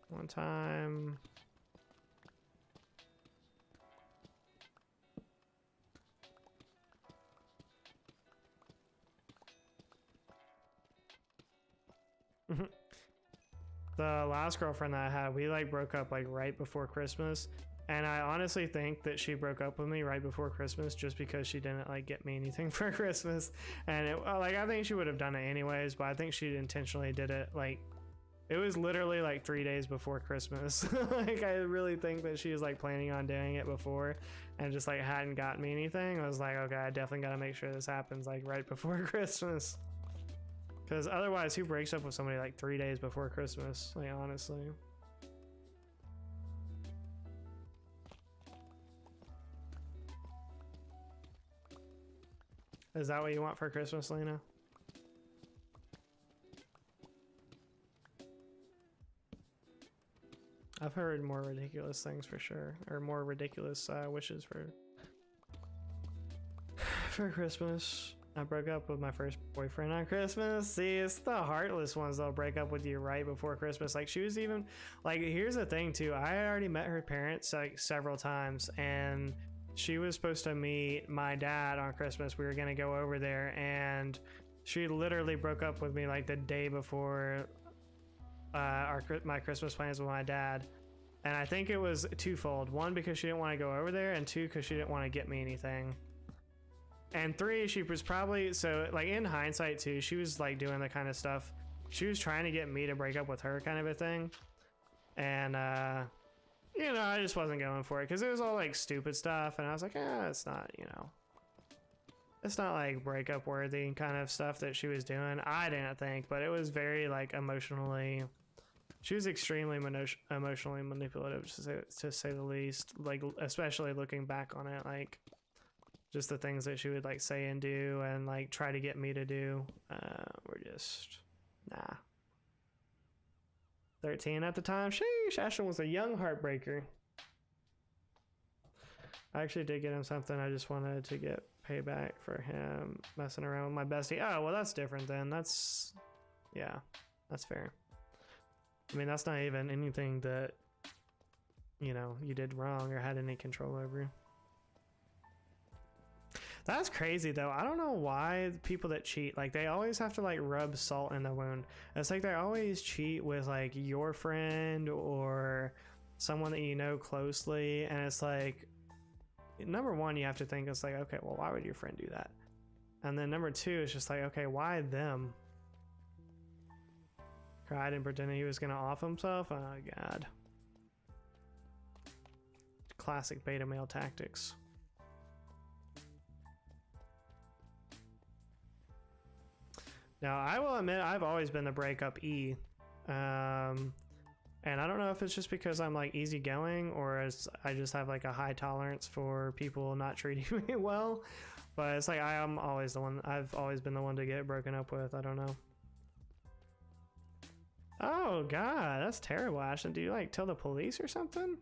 One time. The last girlfriend that I had, we like broke up like right before Christmas, And I honestly think that she broke up with me right before Christmas just because she didn't like get me anything for Christmas. And like I think she would have done it anyways, but I think she intentionally did it. Like it was literally like 3 days before Christmas. Like I really think that she was like planning on doing it before and just like hadn't gotten me anything. I was like, okay, I definitely got to make sure this happens like right before Christmas. Because otherwise, who breaks up with somebody like 3 days before Christmas? Like honestly. Is that what you want for Christmas, Lena? I've heard more ridiculous things for sure, or more ridiculous wishes for Christmas. I broke up with my first boyfriend on Christmas. See, it's the heartless ones that'll break up with you right before Christmas. Like she was even like, here's the thing too. I already met her parents like several times, and she was supposed to meet my dad on Christmas. We were gonna go over there, and she literally broke up with me like the day before my Christmas plans with my dad. And I think it was twofold. One, because she didn't want to go over there, and two, because she didn't want to get me anything. And three, she was probably, so like in hindsight too, she was like doing the kind of stuff. She was trying to get me to break up with her kind of a thing. And you know, I just wasn't going for it because it was all like stupid stuff, and I was like, it's not, you know, it's not like breakup worthy kind of stuff that she was doing. I didn't think, but it was very like emotionally. She was extremely emotionally manipulative, to say the least. Like especially looking back on it, like just the things that she would like say and do, and like try to get me to do, were just nah. 13 at the time. Sheesh, Ashton was a young heartbreaker. I actually did get him something. I just wanted to get payback for him messing around with my bestie. Oh, well, that's different then. That's, yeah, that's fair. I mean, that's not even anything that, you know, you did wrong or had any control over. That's crazy though. I don't know why people that cheat, like they always have to like rub salt in the wound. It's like they always cheat with like your friend or someone that you know closely, and it's like, number one, you have to think, it's like, okay, well, why would your friend do that? And then number two, it's just like, okay, why them? Cried and pretended he was gonna off himself. Oh god. Classic beta male tactics. Now, I will admit, I've always been the breakup E. And I don't know if it's just because I'm like easygoing, or I just have like a high tolerance for people not treating me well. But it's like I'm always the one. I've always been the one to get broken up with. I don't know. Oh god, that's terrible, Ashton. Do you like tell the police or something?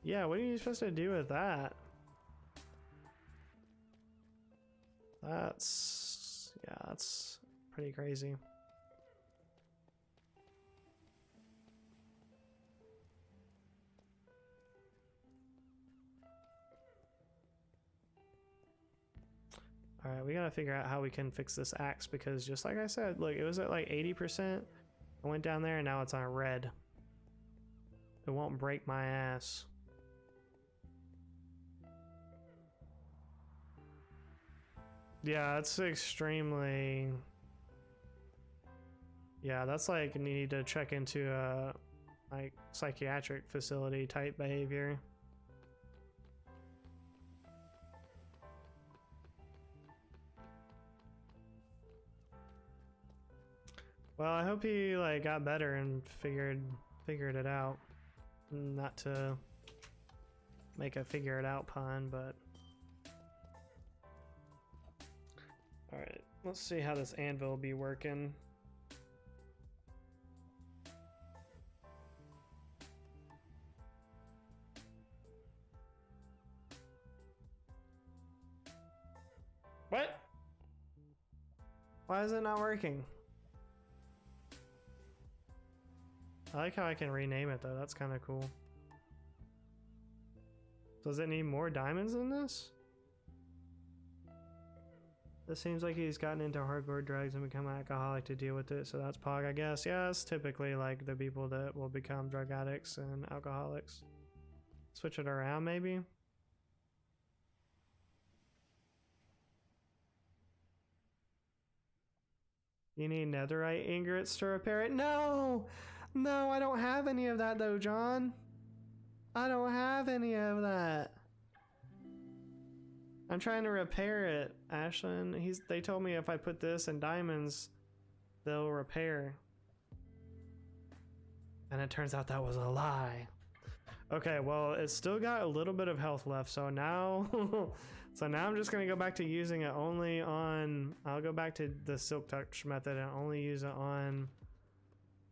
Yeah, what are you supposed to do with that? That's, yeah, that's pretty crazy. All right, we gotta figure out how we can fix this axe, because just like I said, look, it was at like 80%. I went down there and now it's on red. It won't break my ass. Yeah, it's extremely... Yeah, that's like you need to check into a like psychiatric facility type behavior. Well, I hope he like got better and figured it out. Not to make a figure it out pun, but all right, let's see how this anvil will be working. What? Why is it not working? I like how I can rename it though, that's kind of cool. Does it need more diamonds than this? It seems like he's gotten into hardcore drugs and become an alcoholic to deal with it, so that's Pog, I guess. Yeah, it's typically like the people that will become drug addicts and alcoholics. Switch it around, maybe? You need netherite ingots to repair it? No! No, I don't have any of that though, John. I don't have any of that. I'm trying to repair it, Ashlyn. They told me if I put this in diamonds, they'll repair. And it turns out that was a lie. Okay, well, it's still got a little bit of health left, so now so now I'm just gonna go back to using it only on, I'll go back to the silk touch method and only use it on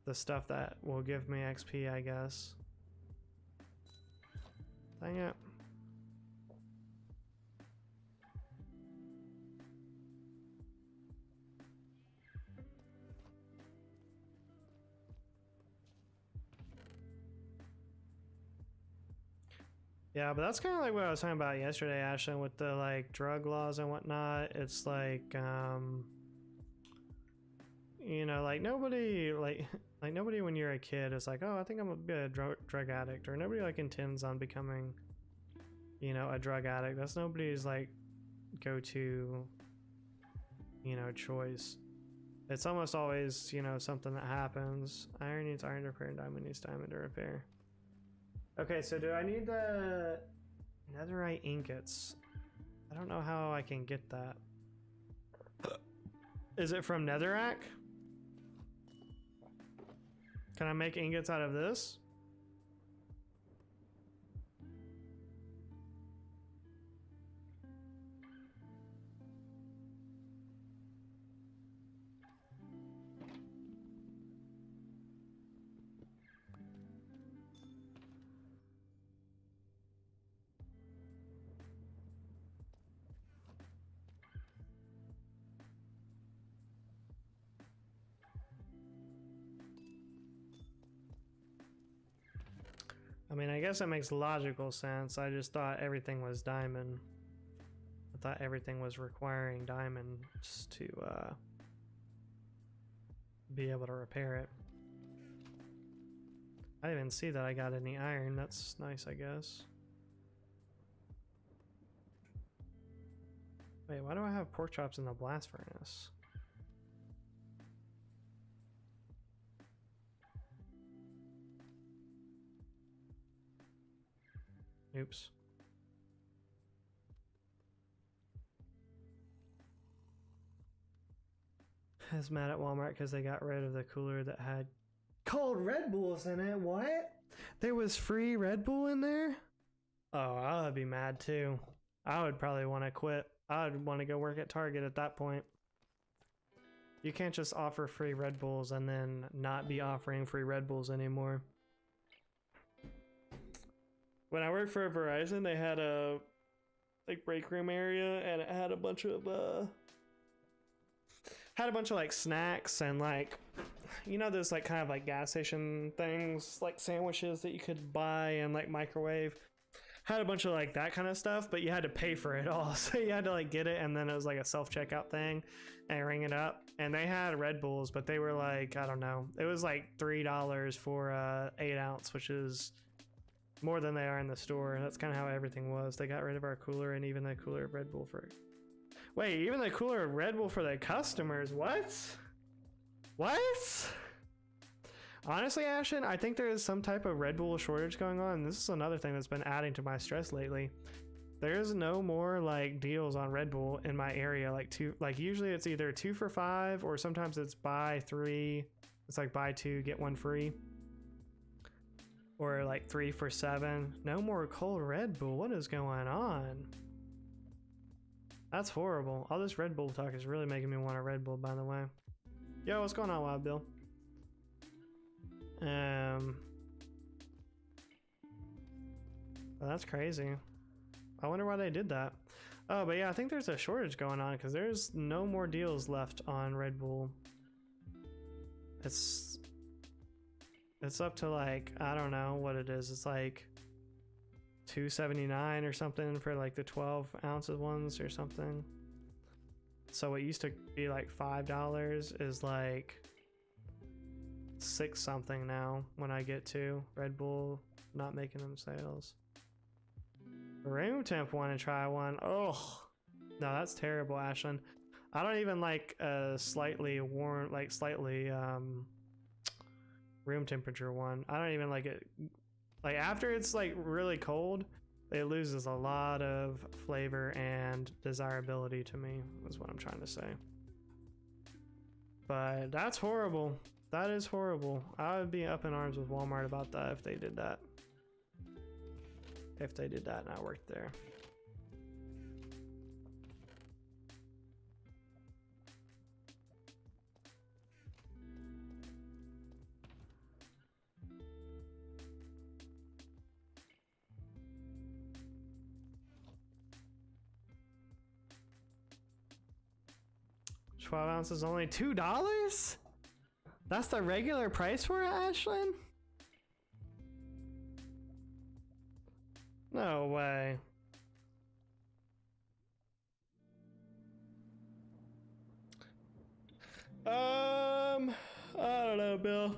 the stuff that will give me XP, I guess. Dang it. Yeah, but that's kind of like what I was talking about yesterday, Ashlyn, with the like drug laws and whatnot. It's like, you know, like nobody like nobody when you're a kid is like, oh, I think I'm gonna be a drug addict, or nobody like intends on becoming, you know, a drug addict. That's nobody's like go-to, you know, choice. It's almost always, you know, something that happens. Iron needs iron to repair, and diamond needs diamond to repair. Okay, so do I need the netherite ingots? I don't know how I can get that. Is it from netherrack? Can I make ingots out of this? I mean, I guess it makes logical sense. I just thought everything was diamond. I thought everything was requiring diamonds to be able to repair it. I didn't even see that I got any iron. That's nice, I guess. Wait, why do I have pork chops in the blast furnace? Oops. I was mad at Walmart because they got rid of the cooler that had cold Red Bulls in it. What? There was free Red Bull in there? Oh, I would be mad too. I would probably want to quit. I would want to go work at Target at that point. You can't just offer free Red Bulls and then not be offering free Red Bulls anymore. When I worked for Verizon, they had a like break room area, and it had a bunch of like snacks and like, you know, those like kind of like gas station things, like sandwiches that you could buy and like microwave. Had a bunch of like that kind of stuff, but you had to pay for it all. So you had to like get it, and then it was like a self-checkout thing and ring it up. And they had Red Bulls, but they were like, I don't know, it was like $3 for 8 ounce, which is more than they are in the store. That's kind of how everything was. They got rid of our cooler and even the cooler of Red Bull for... Wait, even the cooler of Red Bull for the customers? What? What? Honestly, Ashton, I think there is some type of Red Bull shortage going on. This is another thing that's been adding to my stress lately. There's no more like deals on Red Bull in my area. Like usually it's either 2 for $5 or sometimes it's buy 3. It's like buy 2, get 1 free. Or like 3 for $7. No more cold Red Bull. What is going on? That's horrible. All this Red Bull talk is really making me want a Red Bull, by the way. Yo, what's going on, Wild Bill? Well, that's crazy. I wonder why they did that. Oh, but yeah, I think there's a shortage going on because there's no more deals left on Red Bull. It's up to like, I don't know what it is. It's like $2.79 or something for like the 12 ounces ones or something. So what used to be like $5 is like 6 something now when I get to Red Bull not making them sales. Room temp want to try one. Oh no, that's terrible, Ashlyn. I don't even like a slightly warm, like slightly room temperature one. I don't even like it. Like after it's like really cold, it loses a lot of flavor and desirability to me, is what I'm trying to say. But that's horrible. That is horrible. I would be up in arms with Walmart about that if they did that. If they did that and I worked there. $12 ounces only $2? That's the regular price for it, Ashlyn? No way. I don't know, Bill.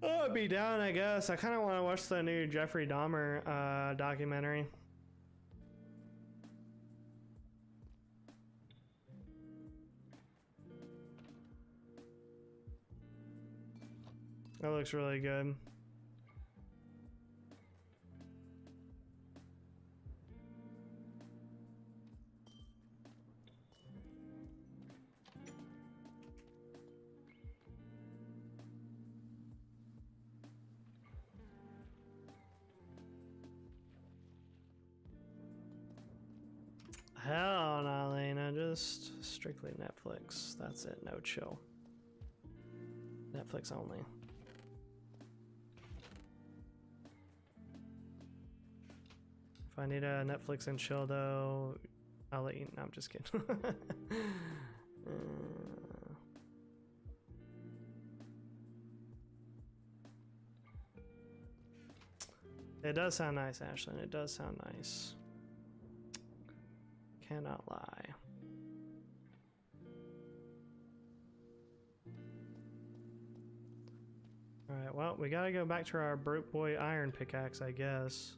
I'd be down, I guess. I kind of want to watch the new Jeffrey Dahmer documentary. That looks really good. Hell no, Lena. Just strictly Netflix. That's it. No chill. Netflix only. If I need a Netflix and chill though, I'll let you. No, I'm just kidding. It does sound nice, Ashlyn. It does sound nice. Cannot lie. Alright, well, we gotta go back to our broke boy iron pickaxe, I guess.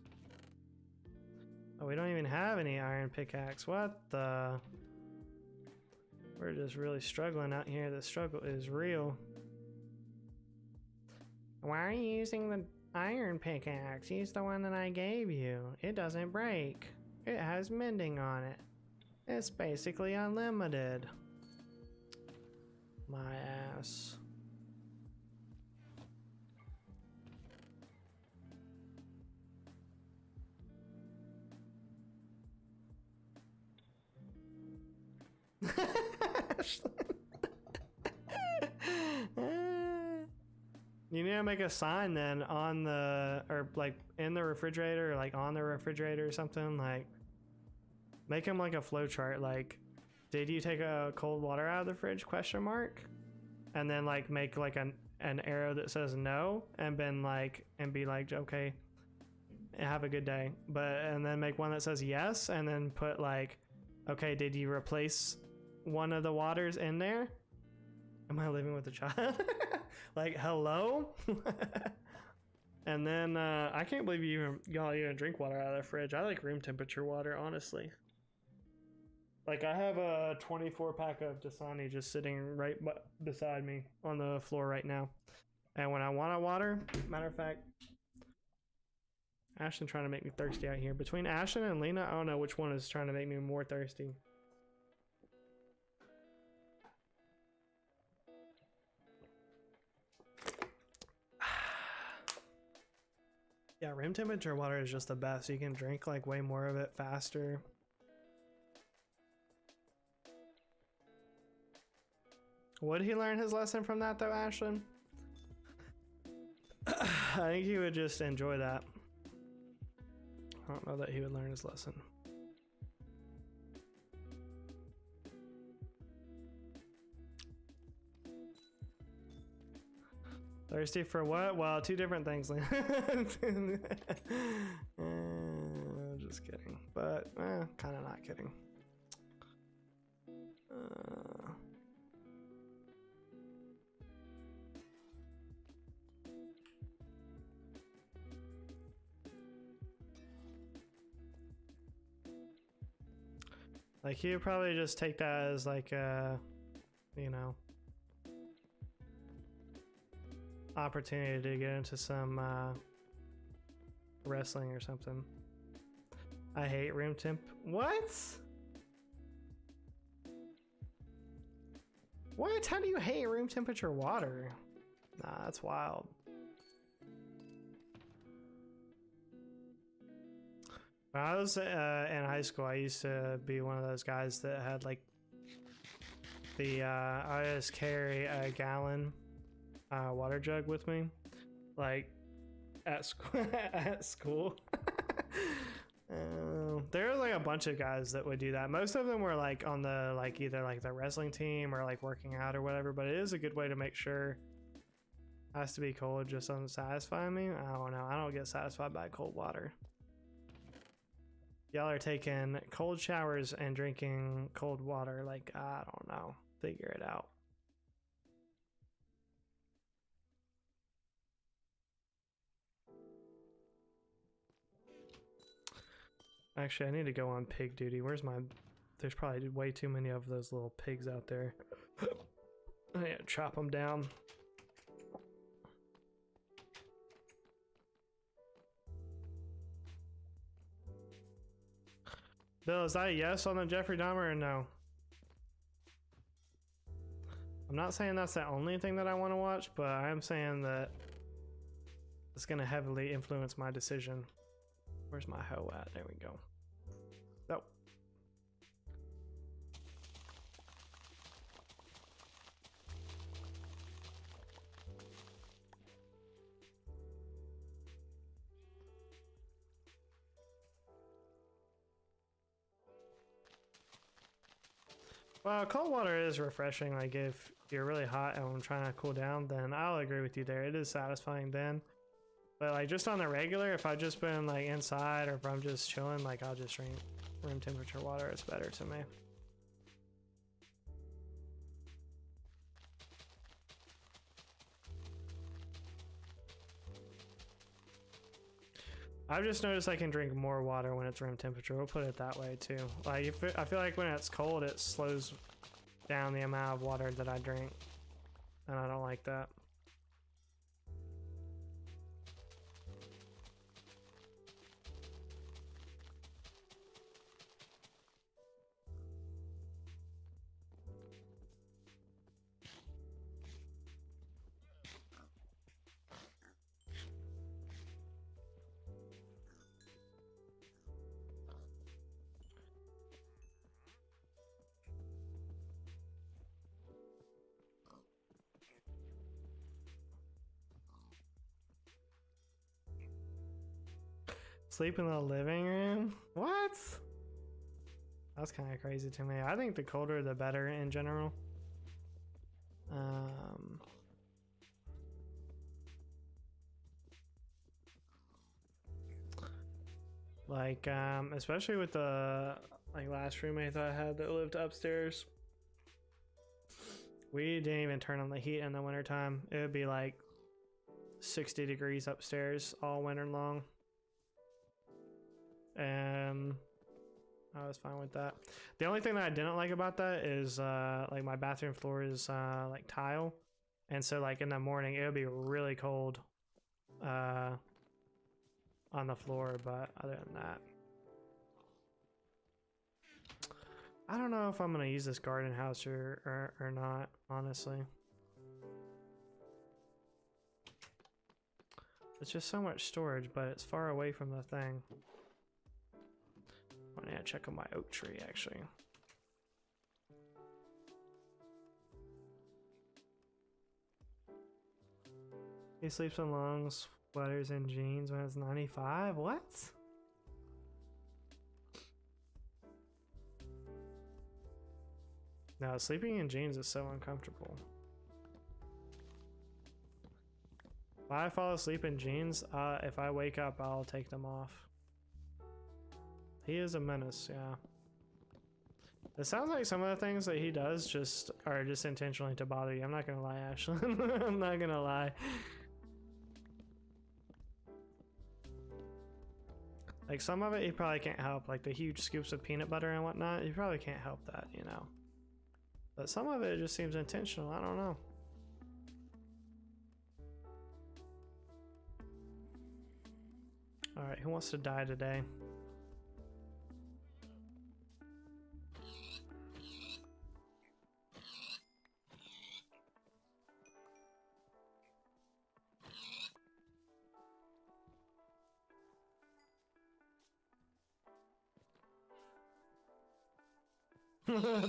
Oh, we don't even have any iron pickaxe. What the? We're just really struggling out here. The struggle is real. Why are you using the iron pickaxe? Use the one that I gave you. It doesn't break. It has mending on it. It's basically unlimited. My ass. You need to make a sign then on the, or like in the refrigerator, or like on the refrigerator or something. Like, make him like a flow chart. Like, did you take a cold water out of the fridge? Question mark. And then like make like an arrow that says no, and then like, and be like, okay, have a good day. But, and then make one that says yes, and then put like, okay, did you replace one of the waters in there? Am I living with a child? Like, hello? And then I can't believe y'all even drink water out of the fridge. I like room temperature water, honestly. Like, I have a 24 pack of Dasani just sitting right beside me on the floor right now. And when I want a water, matter of fact, Ashton trying to make me thirsty out here. Between Ashton and Lena, I don't know which one is trying to make me more thirsty. Yeah, room temperature water is just the best. You can drink like way more of it faster. Would he learn his lesson from that though, Ashlyn? I think he would just enjoy that. I don't know that he would learn his lesson. Thirsty for what? Well, two different things. Just kidding, but kind of not kidding. Like he would probably just take that as like a, you know, opportunity to get into some wrestling or something. I hate room temp. What? What? How do you hate room temperature water? Nah, that's wild. When I was in high school, I used to be one of those guys that had like the I just carry a gallon water jug with me, like at school. At school. There was like a bunch of guys that would do that. Most of them were like on the like either like the wrestling team or like working out or whatever. But it is a good way to make sure. It has to be cold, just doesn't satisfy me. I don't know. I don't get satisfied by cold water. Y'all are taking cold showers and drinking cold water. Like, I don't know. Figure it out. Actually, I need to go on pig duty. Where's my... There's probably way too many of those little pigs out there. I need to chop them down. Bill, is that a yes on the Jeffrey Dahmer or no? I'm not saying that's the only thing that I want to watch, but I am saying that it's going to heavily influence my decision. Where's my hoe at? There we go. Oh. Well, cold water is refreshing. Like if you're really hot and I'm trying to cool down, then I'll agree with you there. It is satisfying then. But like just on the regular, if I've just been like inside or if I'm just chilling, like I'll just drink room temperature water. It's better to me. I've just noticed I can drink more water when it's room temperature. We'll put it that way too. Like if I feel like when it's cold, it slows down the amount of water that I drink, and I don't like that. Sleep in the living room? What? That's kind of crazy to me. I think the colder the better in general. Especially with the last roommate that I had that lived upstairs. We didn't even turn on the heat in the wintertime. It would be like 60 degrees upstairs all winter long. And I was fine with that. The only thing that I didn't like about that is like my bathroom floor is like tile, and so like in the morning it would be really cold on the floor. But other than that, I don't know if I'm gonna use this garden house or not, honestly. It's just so much storage, but it's far away from the thing. I need to check on my oak tree, actually. He sleeps in long sweaters and jeans when it's 95? What? No, sleeping in jeans is so uncomfortable. If I fall asleep in jeans, if I wake up, I'll take them off. He is a menace, yeah. It sounds like some of the things that he does just are just intentionally to bother you. I'm not gonna lie, Ashley. I'm not gonna lie. Like some of it you probably can't help, like the huge scoops of peanut butter and whatnot, you probably can't help that, you know. But some of it just seems intentional, I don't know. Alright, who wants to die today?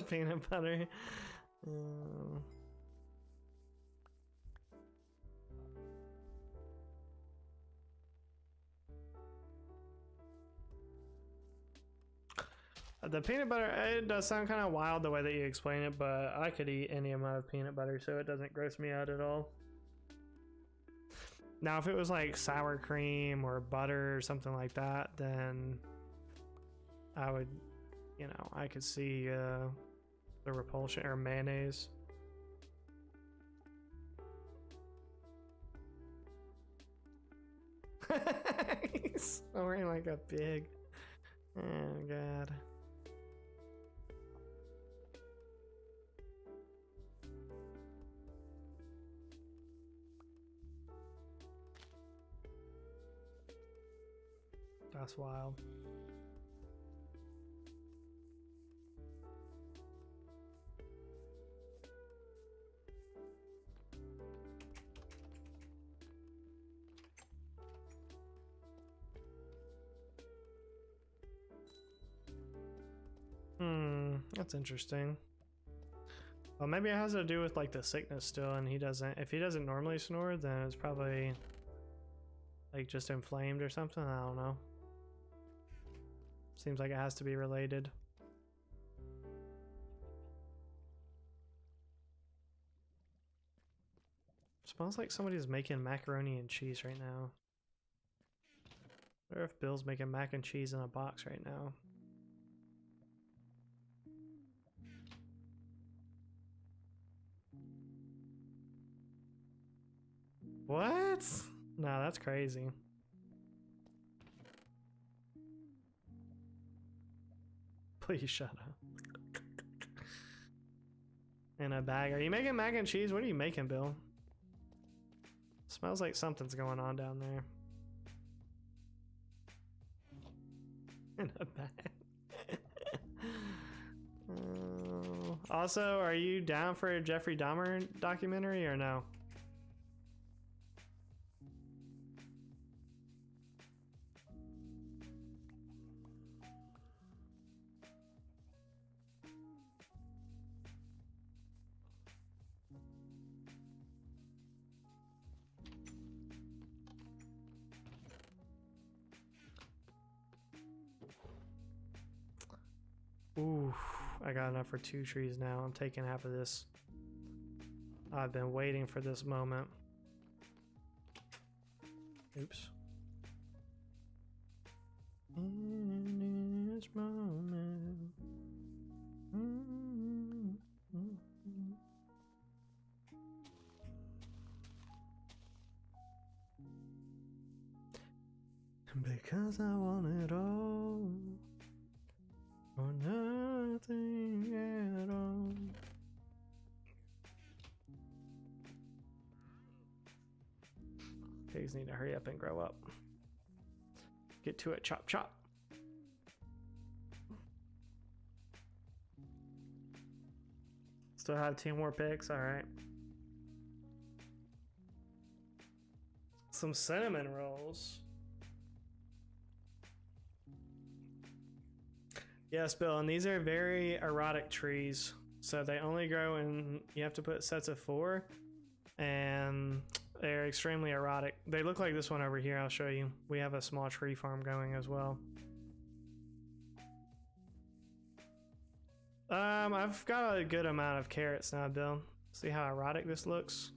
Peanut butter. The peanut butter, it does sound kind of wild the way that you explain it, but I could eat any amount of peanut butter, so it doesn't gross me out at all. Now, if it was like sour cream or butter or something like that, then I would, you know, I could see the repulsion, or mayonnaise. He's snoring like a pig. Oh god. That's wild. That's interesting. Well, maybe it has to do with like the sickness still, and he doesn't, if he doesn't normally snore, then it's probably like just inflamed or something. I don't know. Seems like it has to be related. Smells like somebody's making macaroni and cheese right now. I wonder if Bill's making mac and cheese in a box right now. What? No, that's crazy. Please shut up. In a bag. Are you making mac and cheese? What are you making, Bill? Smells like something's going on down there. In a bag. Also, are you down for a Jeffrey Dahmer documentary or no? Ooh, I got enough for 2 trees now. I'm taking half of this. I've been waiting for this moment. Oops. In this moment. Because I want it all. Or nothing at all. Pigs need to hurry up and grow up. Get to it, chop chop. Still have 2 more pigs, alright. Some cinnamon rolls. Yes, Bill, and these are very erotic trees. So they only grow in, you have to put sets of 4, and they're extremely erotic. They look like this one over here, I'll show you. We have a small tree farm going as well. I've got a good amount of carrots now, Bill. See how erotic this looks?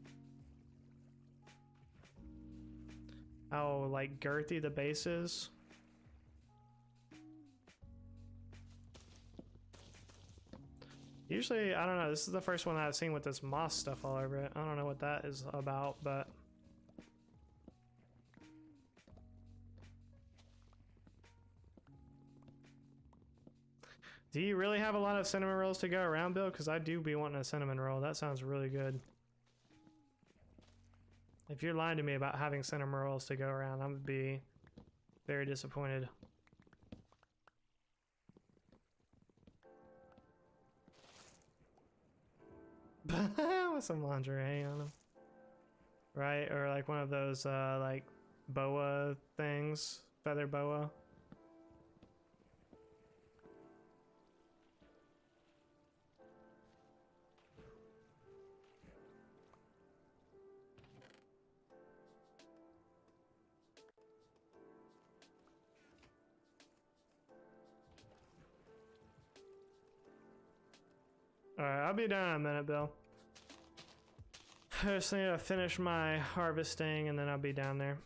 How like girthy the base is. Usually, I don't know, this is the first one that I've seen with this moss stuff all over it. I don't know what that is about, but... Do you really have a lot of cinnamon rolls to go around, Bill? Because I do be wanting a cinnamon roll. That sounds really good. If you're lying to me about having cinnamon rolls to go around, I'm gonna be very disappointed. With some lingerie on them. Right? Or like one of those like boa things. Feather boa. Alright, I'll be down in a minute, Bill. I just need to finish my harvesting and then I'll be down there.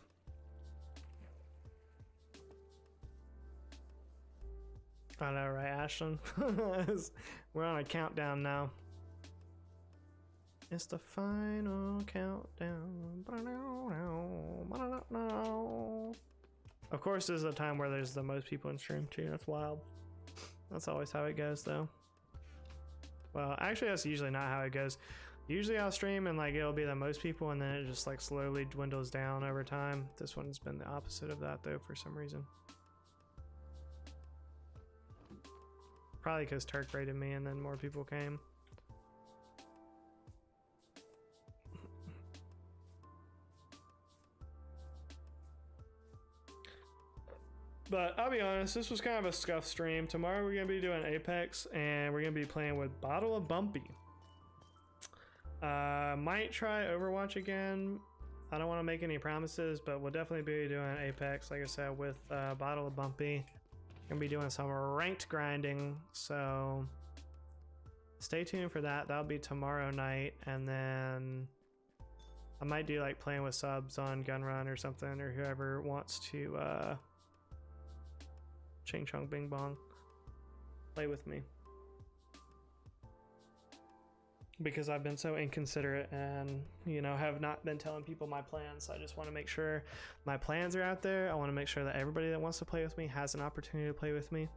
I know, right, Ashlyn? We're on a countdown now. It's the final countdown. Of course, this is a time where there's the most people in stream too. That's wild. That's always how it goes, though. Well, actually, that's usually not how it goes. Usually I'll stream and like it'll be the most people and then it just like slowly dwindles down over time. This one's been the opposite of that though for some reason. Probably because Turk raided me and then more people came. But I'll be honest, this was kind of a scuff stream. Tomorrow we're going to be doing Apex and we're going to be playing with Bottle of Bumpy. Might try Overwatch again. I don't want to make any promises, but we'll definitely be doing Apex, like I said, with Bottle of Bumpy. Gonna be doing some ranked grinding, so stay tuned for that. That'll be tomorrow night, and then I might do like playing with subs on Gun Run or something, or whoever wants to Ching Chong Bing Bong play with me. Because I've been so inconsiderate and, you know, have not been telling people my plans. I just want to make sure my plans are out there. I want to make sure that everybody that wants to play with me has an opportunity to play with me.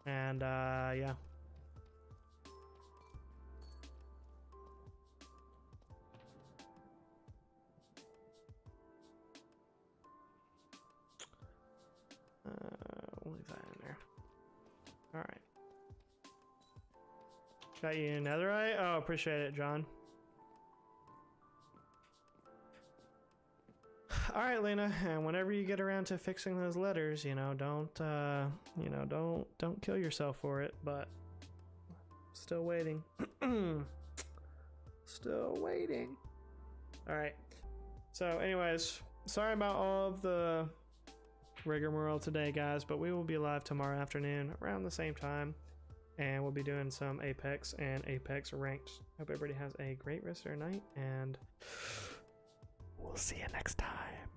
And, yeah. We'll leave that in there. Alright. Got you a netherite? Oh, appreciate it, John. Alright, Lena, and whenever you get around to fixing those letters, you know, don't kill yourself for it, but still waiting. Still waiting. Alright. So, anyways, sorry about all of the rigmarole today, guys, but we will be live tomorrow afternoon around the same time, and we'll be doing some Apex and Apex ranked. Hope everybody has a great rest of their night, and we'll see you next time.